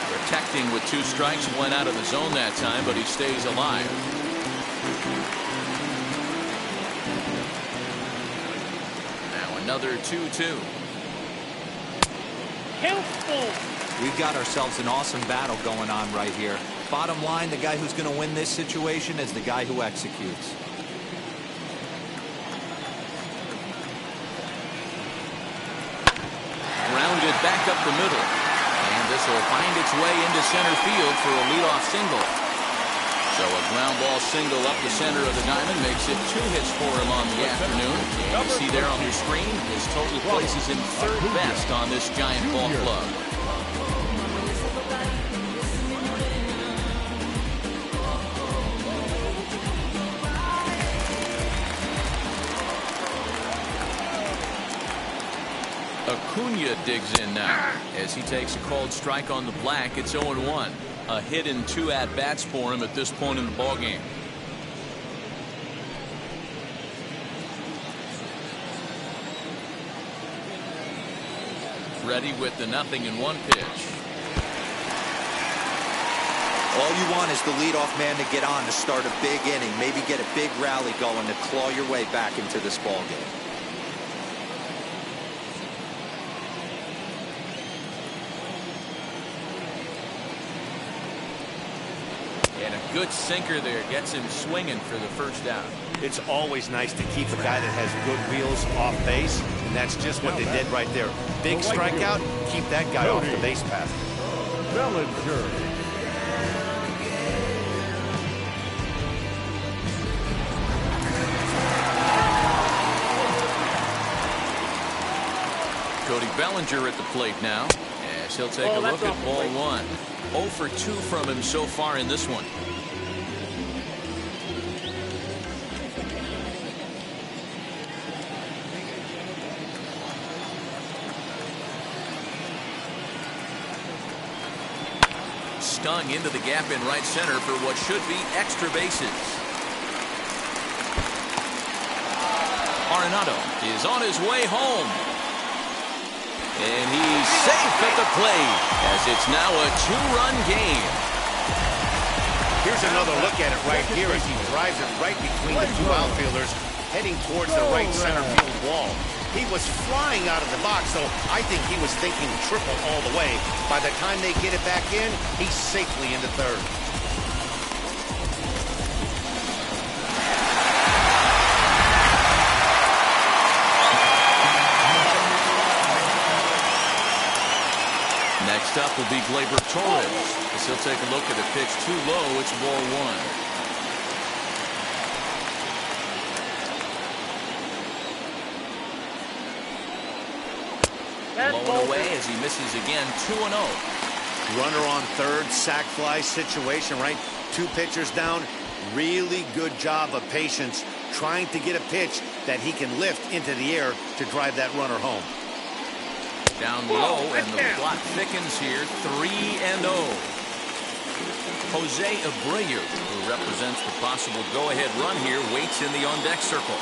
Protecting with 2 strikes, went out of the zone that time, but he stays alive. Now another 2-2. We've got ourselves an awesome battle going on right here. Bottom line, the guy who's going to win this situation is the guy who executes. Grounded back up the middle. And this will find its way into center field for a leadoff single. So a ground ball single up the center of the diamond makes it 2 hits for him on the afternoon. And you see there on your screen, his total places in 3rd best on this Giant ball club. Acuna digs in now as he takes a called strike on the black. It's 0-1. A hit in 2 at-bats for him at this point in the ballgame. Ready with the 0-1 pitch. All you want is the leadoff man to get on to start a big inning, maybe get a big rally going to claw your way back into this ballgame. And a good sinker there gets him swinging for the first out. It's always nice to keep a guy that has good wheels off base, and that's just what they did right there. Big strikeout, keep that guy off the base path. Bellinger. Cody Bellinger at the plate now, as he'll take a look at ball 1. 0 for 2 from him so far in this one. Stung into the gap in right center for what should be extra bases. Arenado is on his way home. And he's safe at the plate as it's now a 2-run game. Here's another look at it right here as he drives it right between the 2 outfielders, heading towards the right center field wall. He was flying out of the box, so I think he was thinking triple all the way. By the time they get it back in, he's safely into 3rd. Next up will be Gleyber Torres, as he'll take a look at a pitch too low. It's ball 1. Blowing away as he misses again. 2-0. Runner on 3rd, sac fly situation, right? 2 pitchers down. Really good job of patience, trying to get a pitch that he can lift into the air to drive that runner home. Down low, and the plot thickens here. 3-0. Jose Abreu, who represents the possible go-ahead run here, waits in the on-deck circle.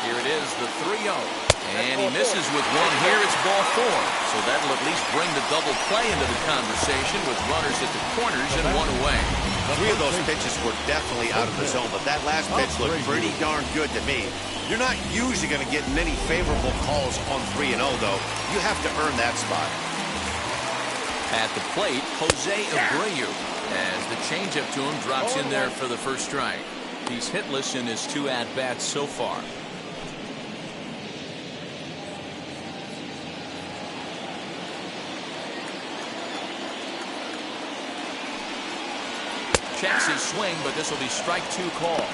Here it is, the 3-0. And he misses with 1 here. It's ball 4. So that'll at least bring the double play into the conversation with runners at the corners and 1 away. 3 of those pitches were definitely out of the zone, but that last pitch looked pretty darn good to me. You're not usually going to get many favorable calls on 3-0, though. You have to earn that spot. At the plate, Jose Abreu, as the changeup to him drops in there for the first strike. He's hitless in his 2 at-bats so far. Checks his swing, but this will be strike 2 call.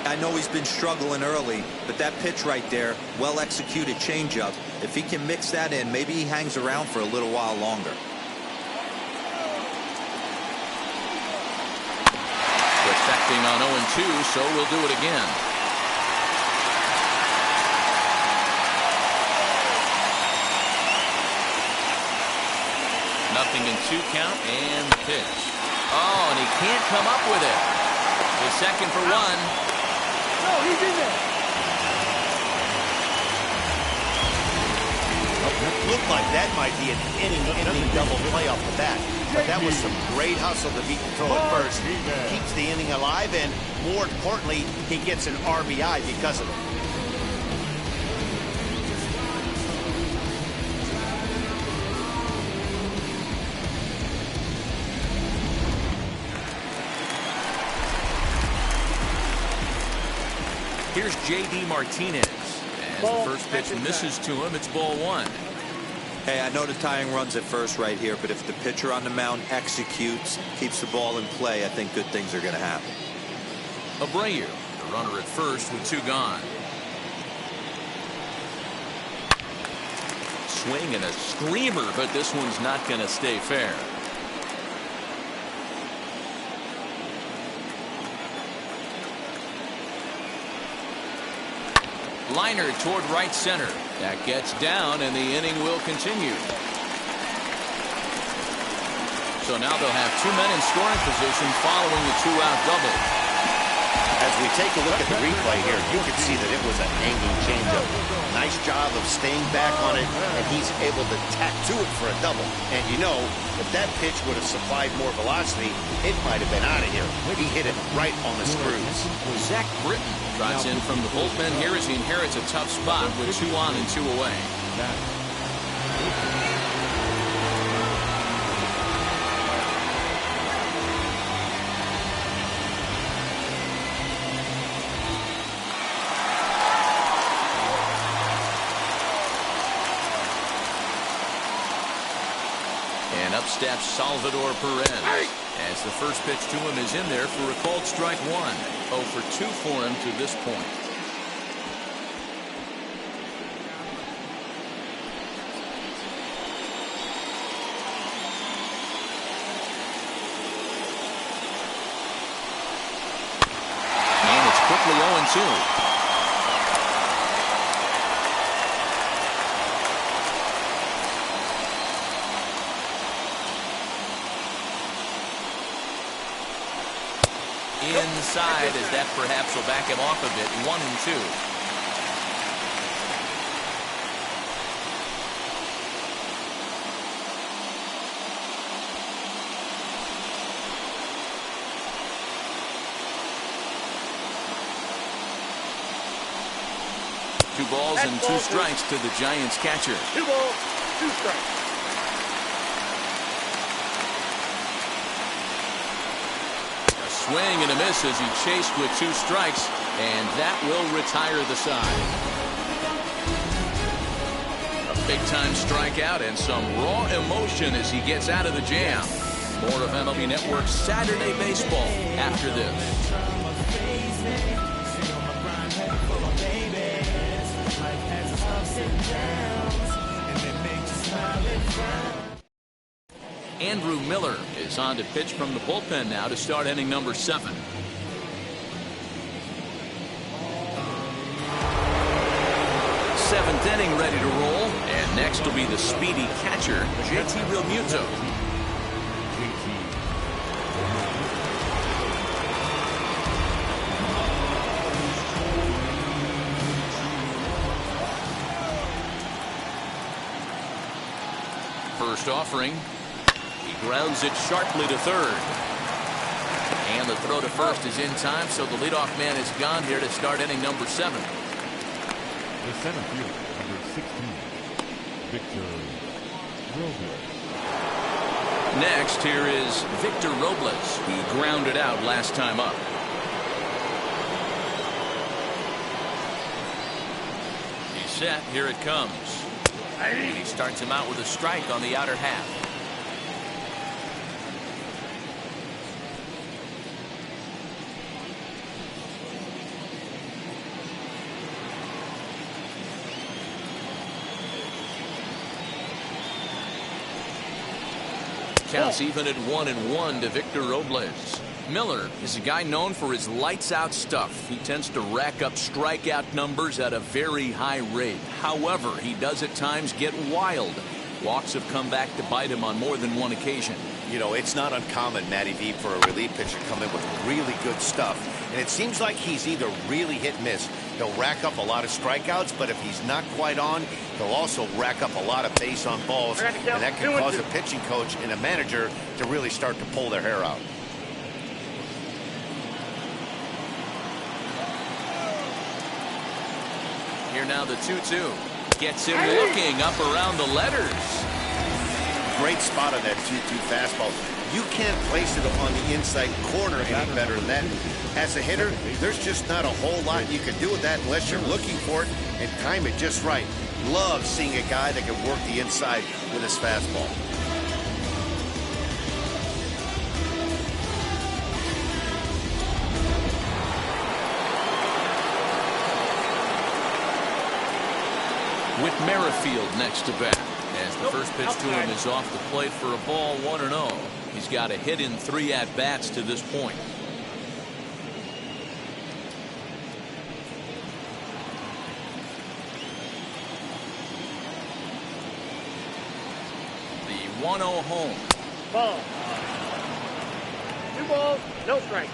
I know he's been struggling early, but that pitch right there, well-executed changeup, if he can mix that in, maybe he hangs around for a little while longer. Perfecting on 0-2, so we'll do it again. Nothing in 2 count and pitch. Oh, and he can't come up with it. The second for 1. No, he's in there. Looked like that might be an inning-ending double play off the bat. But that was some great hustle to beat the throw at first. Keeps the inning alive, and more importantly, he gets an RBI because of it. Here's J.D. Martinez. As the first pitch misses to him, it's ball 1. Hey, I know the tying runs at first right here, but if the pitcher on the mound executes, keeps the ball in play, I think good things are going to happen. Abreu, the runner at first with 2 gone. Swing and a screamer, but this one's not going to stay fair. Liner toward right center. That gets down, and the inning will continue. So now they'll have 2 men in scoring position following the 2-out double. As we take a look at the replay here, you can see that it was a hanging changeup. Nice job of staying back on it, and he's able to tack to it for a double. And you know, if that pitch would have supplied more velocity, it might have been out of here. He hit it right on the screws. Zach Britton trots in from the bullpen here as he inherits a tough spot with 2 on and 2 away. And up steps Salvador Perez as the first pitch to him is in there for a called strike 1. 0 for 2 for him to this point. And it's quickly 0-2. Inside, as that perhaps will back him off a bit. 1-2. Two balls and 2 strikes to the Giants catcher. 2 balls, 2 strikes. Swing and a miss as he chased with 2 strikes, and that will retire the side. A big-time strikeout and some raw emotion as he gets out of the jam. More of MLB Network's Saturday Baseball after this. Andrew Miller is on to pitch from the bullpen now to start inning number 7. Seventh inning ready to roll, and next will be the speedy catcher, JT Realmuto. First offering. He grounds it sharply to third. And the throw to first is in time, so the leadoff man is gone here to start inning number 7. The center fielder, number 16, Victor Robles. Next, here is Victor Robles, who grounded out last time up. He's set. Here it comes. And he starts him out with a strike on the outer half. Counts even at 1-1 to Victor Robles. Miller is a guy known for his lights-out stuff. He tends to rack up strikeout numbers at a very high rate. However, he does at times get wild. Walks have come back to bite him on more than one occasion. You know, it's not uncommon, Matty V, for a relief pitcher to come in with really good stuff. And it seems like he's either really hit and miss. He'll rack up a lot of strikeouts, but if he's not quite on, he'll also rack up a lot of base on balls. And that can cause a pitching coach and a manager to really start to pull their hair out. Here now the 2-2. Gets him looking up around the letters. Great spot on that 2-2 fastball. You can't place it on the inside corner any better than that. As a hitter, there's just not a whole lot you can do with that unless you're looking for it and time it just right. Love seeing a guy that can work the inside with his fastball. With Merrifield next to bat, as the first pitch to him is off the plate for a ball, 1-0. He's got a hit in 3 at-bats to this point. The 1-0 home. Ball. 2 balls, no strike.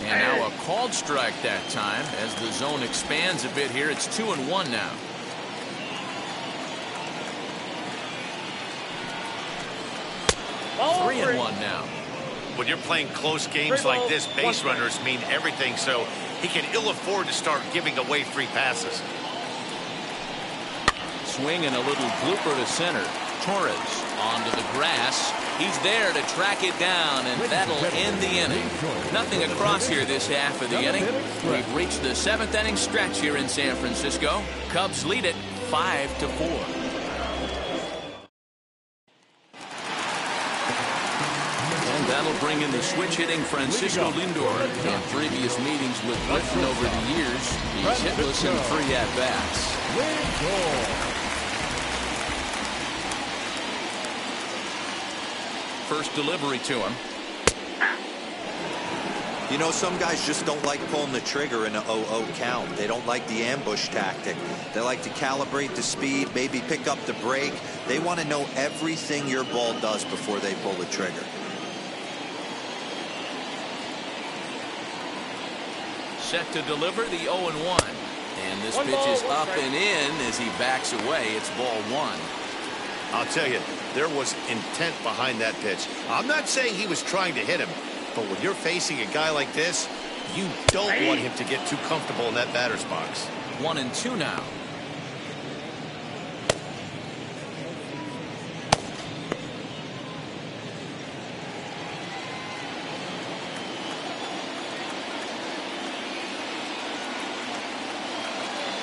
And now a called strike that time as the zone expands a bit here. It's 2-1 now. Ball 3-1 now. When you're playing close games like this, base runners mean everything, so he can ill afford to start giving away free passes. Swing and a little blooper to center. Torres onto the grass. He's there to track it down, and that'll end the inning. Nothing across here this half of the inning. We've reached the 7th inning stretch here in San Francisco. Cubs lead it 5-4. And that'll bring in the switch-hitting Francisco Lindor. In previous meetings with Britton over the years, he's hitless in 3 at-bats. First delivery to him. You know, some guys just don't like pulling the trigger in an 0-0 count. They don't like the ambush tactic. They like to calibrate the speed, maybe pick up the brake. They want to know everything your ball does before they pull the trigger. Set to deliver the 0-1. And this pitch is up and in as he backs away. It's ball 1. I'll tell you, there was intent behind that pitch. I'm not saying he was trying to hit him, but when you're facing a guy like this, you don't want him to get too comfortable in that batter's box. 1-2 now.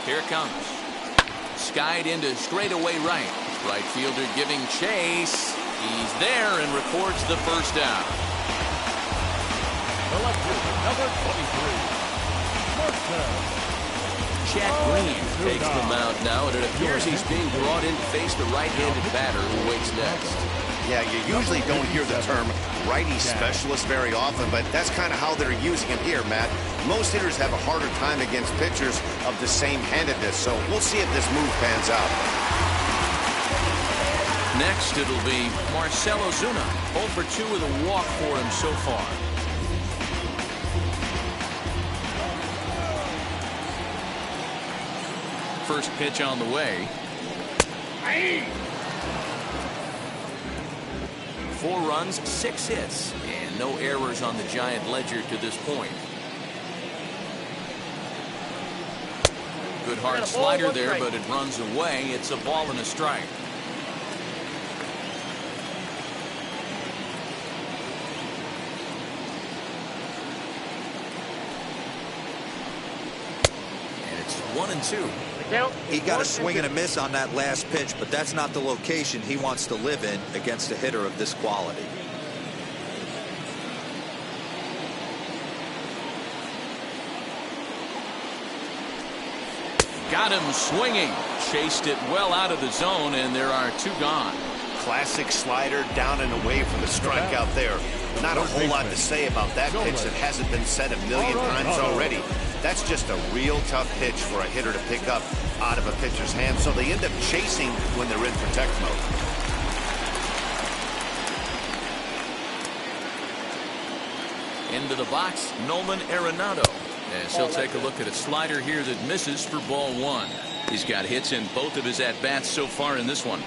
Here it comes. Skied into straightaway right. Right fielder giving chase. He's there and records the first down. Number 23. Chad Green takes the mound now, and it appears he's being brought in to face the right-handed batter who waits next. Yeah, you usually don't hear the term righty specialist very often, but that's kind of how they're using him here, Matt. Most hitters have a harder time against pitchers of the same handedness, so we'll see if this move pans out. Next, it'll be Marcell Ozuna. 0 for 2 with a walk for him so far. First pitch on the way. 4 runs, 6 hits, and no errors on the Giant ledger to this point. Good hard slider there, but it runs away. It's a ball and a strike. And it's 1-2. He got a swing and a miss on that last pitch, but that's not the location he wants to live in against a hitter of this quality. Got him swinging. Chased it well out of the zone, and there are 2 gone. Classic slider down and away from the strikeout there. Not a whole lot to say about that pitch that hasn't been said a million times already. That's just a real tough pitch for a hitter to pick up out of a pitcher's hand, so they end up chasing when they're in protect mode. Into the box, Nolan Arenado. As he'll take a look at a slider here that misses for ball 1. He's got hits in both of his at-bats so far in this one.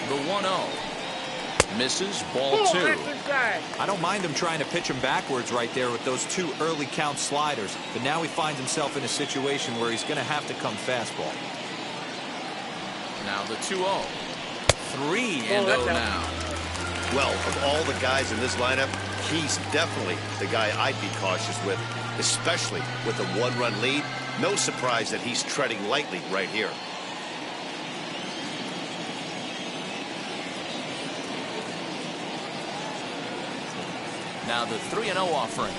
The 1-0. Misses, ball 2. I don't mind him trying to pitch him backwards right there with those 2 early count sliders, but now he finds himself in a situation where he's going to have to come fastball. Now the 2-0. 3-0 now. Well, of all the guys in this lineup, he's definitely the guy I'd be cautious with, especially with a 1-run lead. No surprise that he's treading lightly right here. Now the 3-0 offering.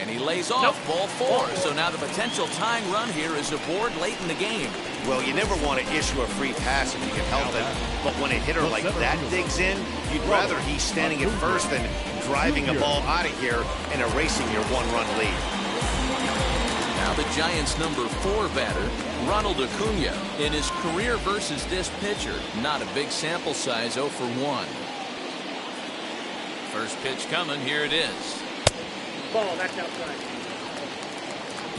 And he lays off ball 4. So now the potential tying run here is aboard late in the game. Well, you never want to issue a free pass if you can help it. But when a hitter like that digs in, you'd rather he's standing at first than driving a ball out of here and erasing your 1-run lead. Now the Giants' number 4 batter, Ronald Acuna. In his career versus this pitcher, not a big sample size, 0 for 1. First pitch coming, here it is. Ball, that's outside.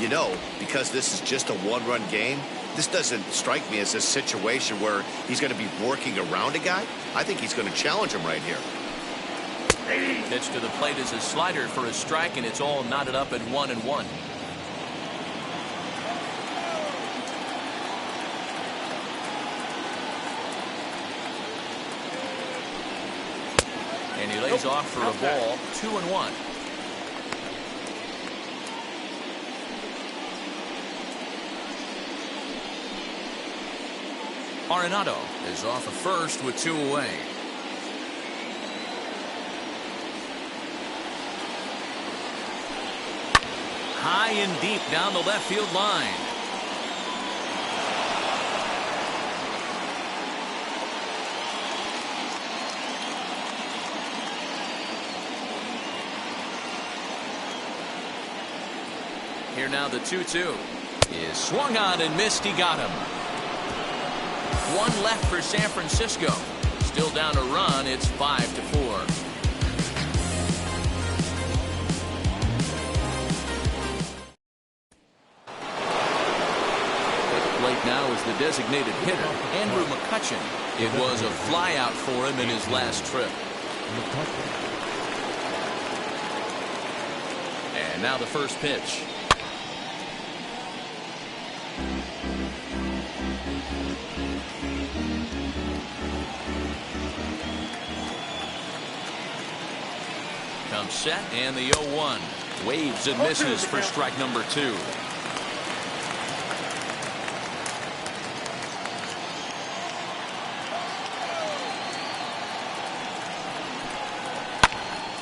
You know, because this is just a 1-run game, this doesn't strike me as a situation where he's going to be working around a guy. I think he's going to challenge him right here. Pitch to the plate is a slider for a strike, and it's all knotted up at 1-1. And he lays off for a ball, 2-1. Arenado is off of first with 2 away. High and deep down the left field line. Here now the 2-2 is swung on and missed. He got him. 1 left for San Francisco. Still down a run. It's 5-4. At the plate now is the designated hitter, Andrew McCutchen. It was a flyout for him in his last trip. And now the first pitch. Comes set, and the 0-1. Waves and misses for strike number 2.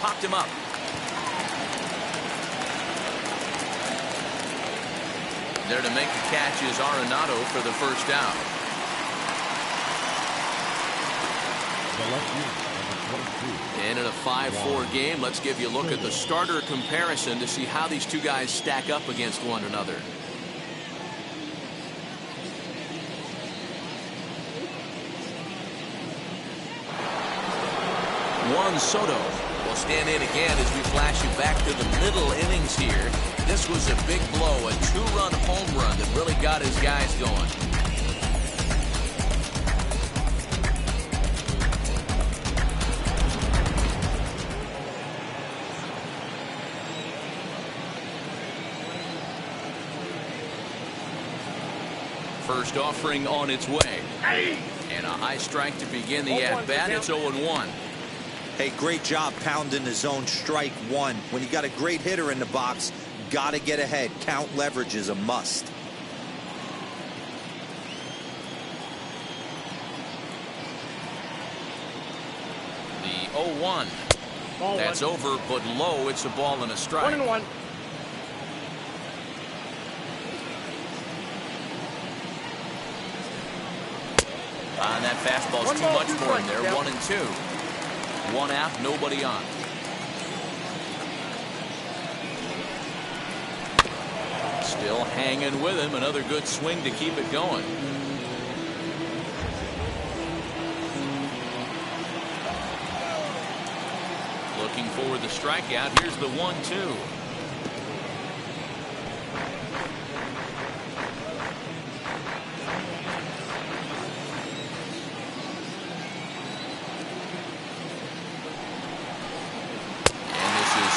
Popped him up. There to make the catch is Arenado for the first out. And in a 5-4 game, let's give you a look at the starter comparison to see how these 2 guys stack up against one another. Juan Soto will stand in again as we flash you back to the middle innings here. This was a big blow, a 2-run home run that really got his guys going. First offering on its way. And a high strike to begin the at-bat. It's 0-1. Hey, great job pounding the zone strike 1. When you got a great hitter in the box, got to get ahead. Count leverage is a must. The 0-1. That's over, but low. It's a ball and a strike. 1-1. And that fastball's too much for him there. 1-2. One out, nobody on. Still hanging with him. Another good swing to keep it going. Looking for the strikeout. Here's the 1-2.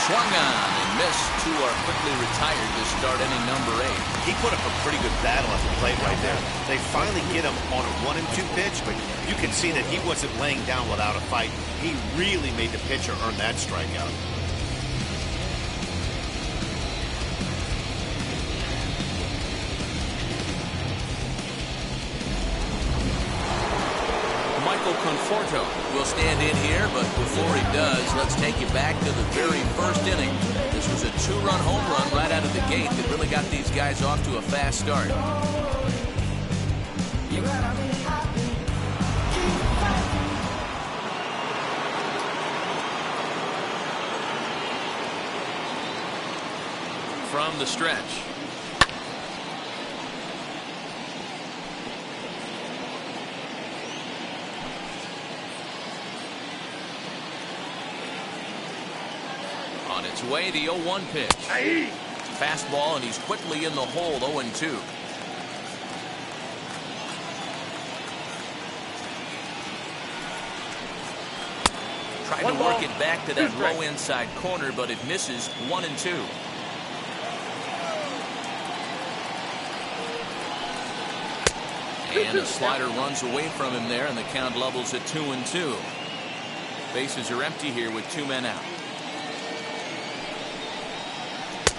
Swung on and missed. Two are quickly retired to start inning number 8. He put up a pretty good battle at the plate right there. They finally get him on a 1-2 pitch, but you can see that he wasn't laying down without a fight. He really made the pitcher earn that strikeout. Michael Conforto will stand in here, but before he does, let's take you back to the very first inning. This was a 2-run home run right out of the gate that really got these guys off to a fast start. From the stretch. On its way, the 0-1 pitch. Fastball, and he's quickly in the hole. 0-2. Tried to work it back to that low inside corner, but it misses. 1-2. And a slider runs away from him there, and the count levels at 2-2. Bases are empty here with 2 men out.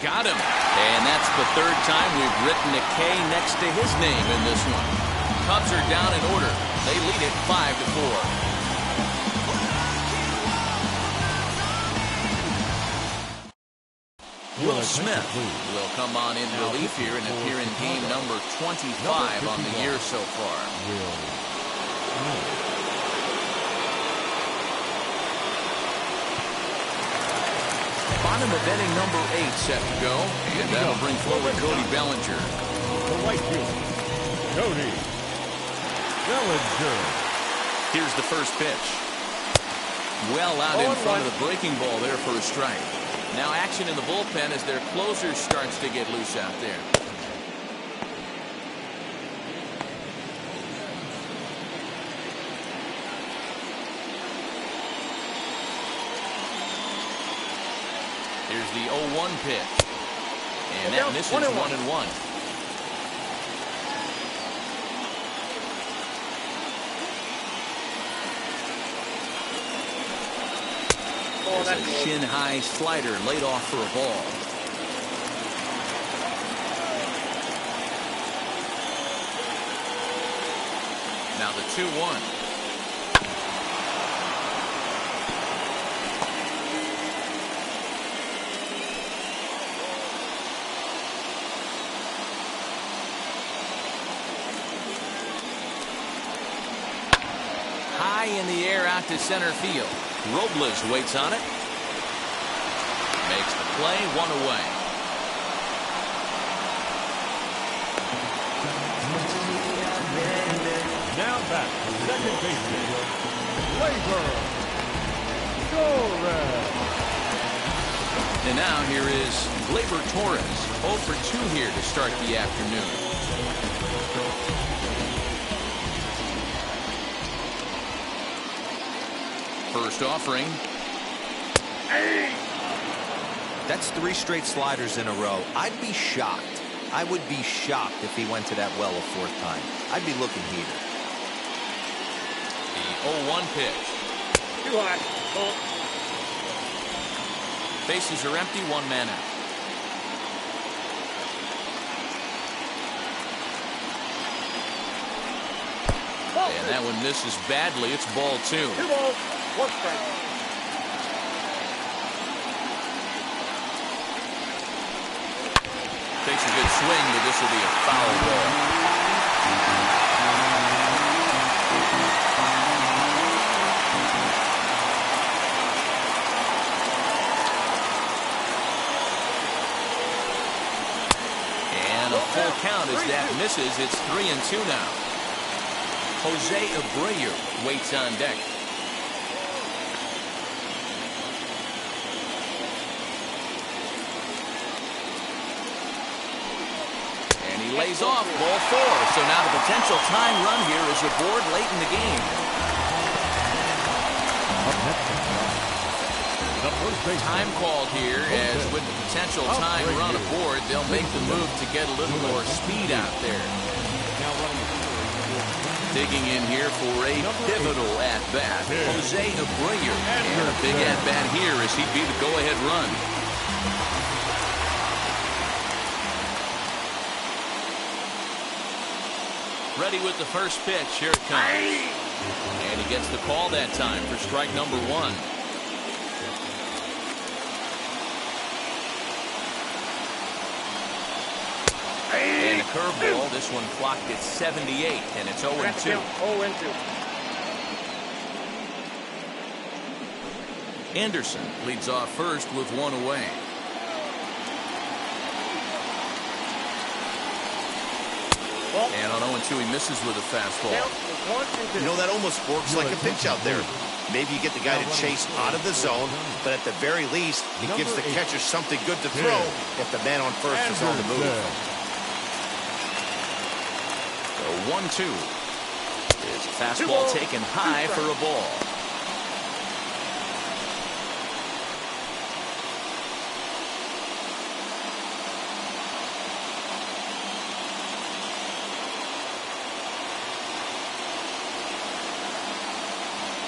Got him. And that's the 3rd time we've written a K next to his name in this one. Cubs are down in order. They lead it 5-4. Will Smith will come on in relief here and appear in game number 25 on the year so far. Bottom of inning number 8 set to go, and that'll bring forward Cody Bellinger. The right field, Cody Bellinger. Here's the first pitch. Well out in front of the breaking ball there for a strike. Now action in the bullpen as their closer starts to get loose out there. Here's the 0-1 pitch. And that misses. 1-1. There's a shin-high slider laid off for a ball. Now the 2-1. High in the air out to center field. Robles waits on it. Makes the play, 1 away. Now back to second baseman, Gleyber Torres. And now here is Gleyber Torres, 0 for 2 here to start the afternoon. First offering. That's 3 straight sliders in a row. I'd be shocked. I would be shocked if he went to that well a 4th time. I'd be looking heated. The 0-1 pitch. Too high. Ball. Bases are empty, 1 man out. And that one misses badly. It's ball 2. 2 balls, 1 strike. Takes a good swing, but this will be a foul ball. And a full count as that misses. It's 3-2 now. Jose Abreu waits on deck. He lays off, ball 4. So now the potential tying run here is aboard late in the game. Time called here, as with the potential tying run aboard, they'll make the move to get a little more speed out there. Digging in here for a pivotal at-bat, Jose Abreu. And a big at-bat here as he'd be the go-ahead run. Ready with the first pitch. Here it comes. And he gets the call that time for strike number 1. And a curveball. This one clocked at 78, and it's 0-2. 0-2. Anderson leads off first with 1 away. And on 0-2, he misses with a fastball. You know, that almost works like a pitch out there. Maybe you get the guy to chase out of the zone, but at the very least, it gives the catcher something good to throw if the man on first is on the move. So 1-2. His fastball taken high for a ball.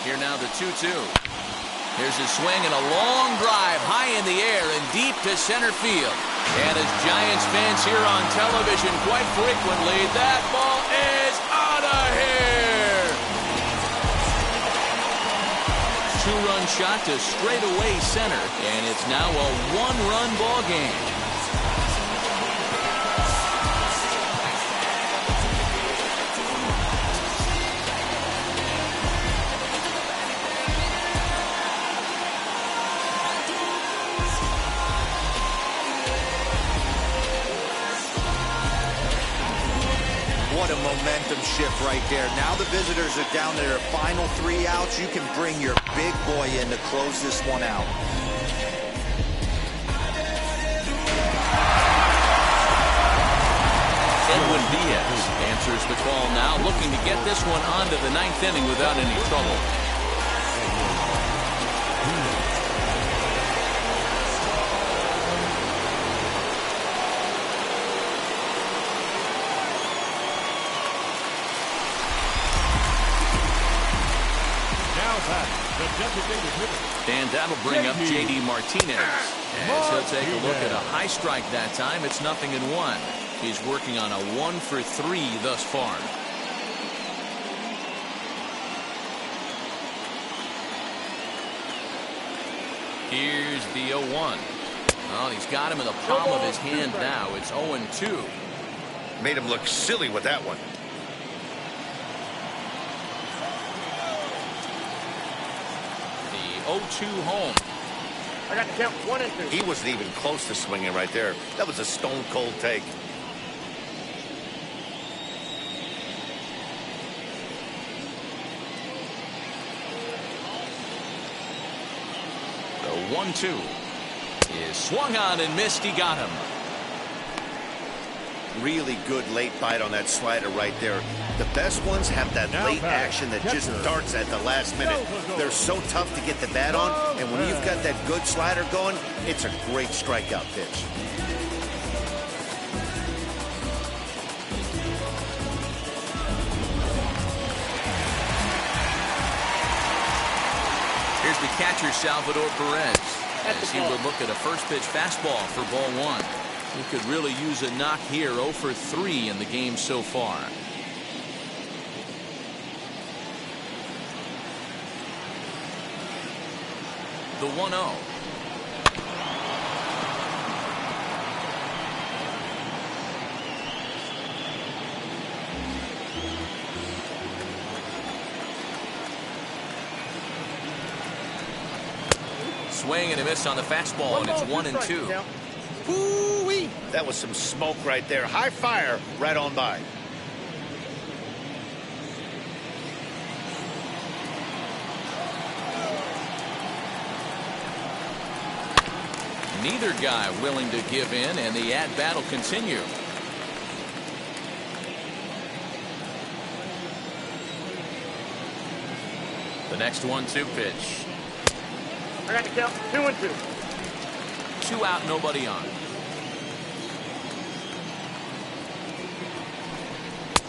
Here now the 2-2. Here's a swing and a long drive high in the air and deep to center field. And as Giants fans hear on television quite frequently, that ball is out of here. 2-run shot to straightaway center, and it's now a 1-run ball game. What a momentum shift right there. Now the visitors are down to their final 3 outs. You can bring your big boy in to close this one out. Edwin Diaz answers the call now, looking to get this one onto the 9th inning without any trouble. And that'll bring up J.D. Martinez. As he'll take a look at a high strike that time. It's 0-1. He's working on a 1-for-3 thus far. Here's the 0-1. Well, he's got him in the palm of his hand now. It's 0-2. Made him look silly with that one. The 0-2 home. I got the count 1-2. He wasn't even close to swinging right there. That was a stone-cold take. The 1-2 is swung on and missed. He got him. Really good late bite on that slider right there. The best ones have that late action that just darts at the last minute. They're so tough to get the bat on, and when you've got that good slider going, it's a great strikeout pitch. Here's the catcher, Salvador Perez, as he would look at a first pitch fastball for ball 1. He could really use a knock here. 0-for-3 in the game so far. the 1-0. Swing and a miss on the fastball, and it's 1-2. Woo-wee. That was some smoke right there. High fire right on by. Neither guy willing to give in, and the at-bat will continue. The next 1-2 pitch. I got the count. 2-2. 2 out, nobody on.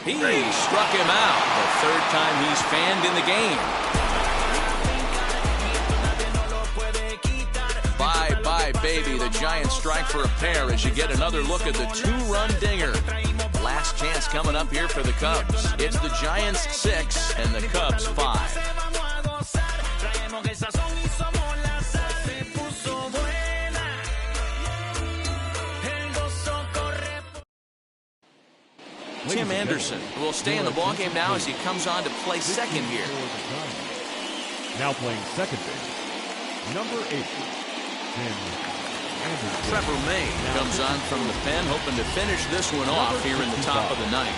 He struck him out. The third time he's fanned in the game. Bye, baby. The Giants strike for a pair as you get another look at the 2-run dinger. Last chance coming up here for the Cubs. It's the Giants 6 and the Cubs 5. Tim Anderson will stay in the ballgame now as he comes on to play second here. Now playing second base, number 8, Tim Anderson. Trevor May comes on from the pen, hoping to finish this one off here in the top of the ninth.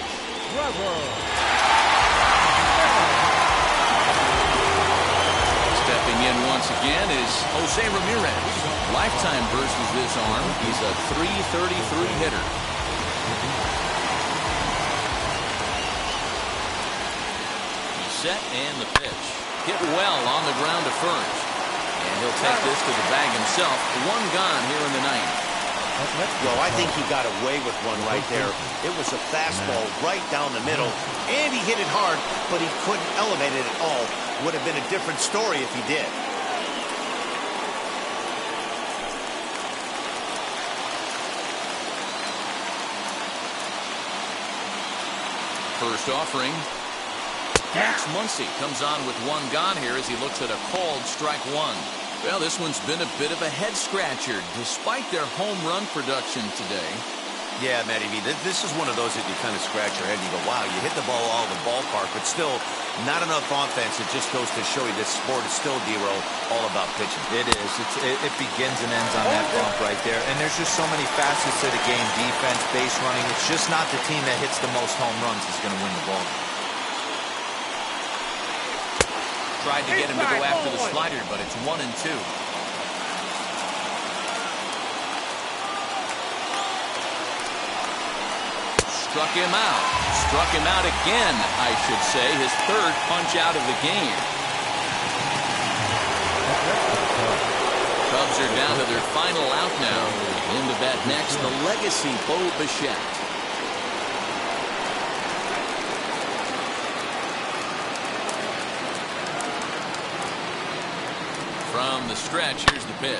Stepping in once again is Jose Ramirez. Lifetime versus this arm. He's a .333 hitter. Set and the pitch. Hit well on the ground to first. And he'll take this to the bag himself. 1 gone here in the ninth. Well, I think he got away with one right there. It was a fastball right down the middle. And he hit it hard, but he couldn't elevate it at all. Would have been a different story if he did. First offering. Max Muncy comes on with 1 gone here as he looks at a called strike 1. Well, this one's been a bit of a head-scratcher despite their home run production today. Yeah, Matty V, this is one of those that you kind of scratch your head and you go, wow, you hit the ball all the ballpark, but still not enough offense. It just goes to show you this sport is still, D-Roll, all about pitching. It is. It begins and ends on that bump right there. And there's just so many facets to the game. Defense, base running. It's just not the team that hits the most home runs that's going to win the ball. Tried to get him to go after the slider, but it's 1-2. Struck him out. Struck him out again, I should say. His 3rd punch out of the game. Cubs are down to their final out now. Into bat next, the legacy Bo Bichette. From the stretch, here's the pitch.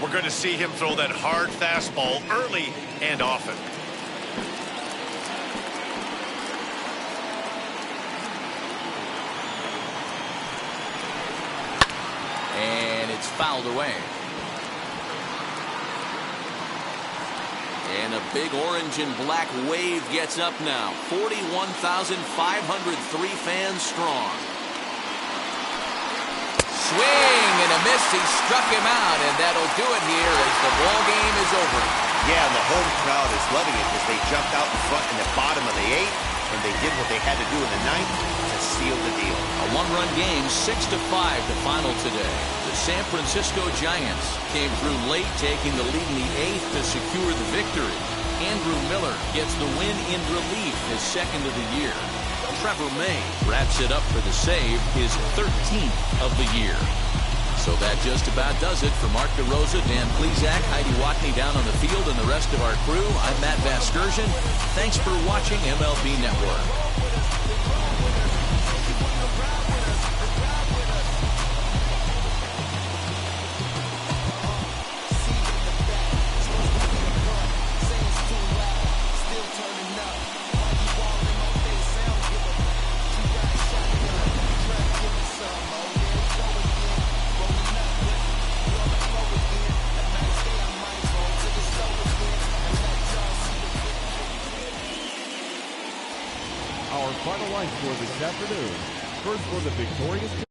We're going to see him throw that hard fastball early and often. And it's fouled away. And a big orange and black wave gets up now. 41,503 fans strong. Swing and a miss. He struck him out, and that'll do it here as the ball game is over. Yeah, and the home crowd is loving it as they jumped out in front in the bottom of the 8th, and they did what they had to do in the 9th to seal the deal. A 1-run game, 6-5 the final today. The San Francisco Giants came through late, taking the lead in the 8th to secure the victory. Andrew Miller gets the win in relief, his 2nd of the year. Trevor May wraps it up for the save, his 13th of the year. So that just about does it for Mark DeRosa, Dan Plesac, Heidi Watney down on the field, and the rest of our crew. I'm Matt Vasgersian. Thanks for watching MLB Network. this afternoon. First for the victorious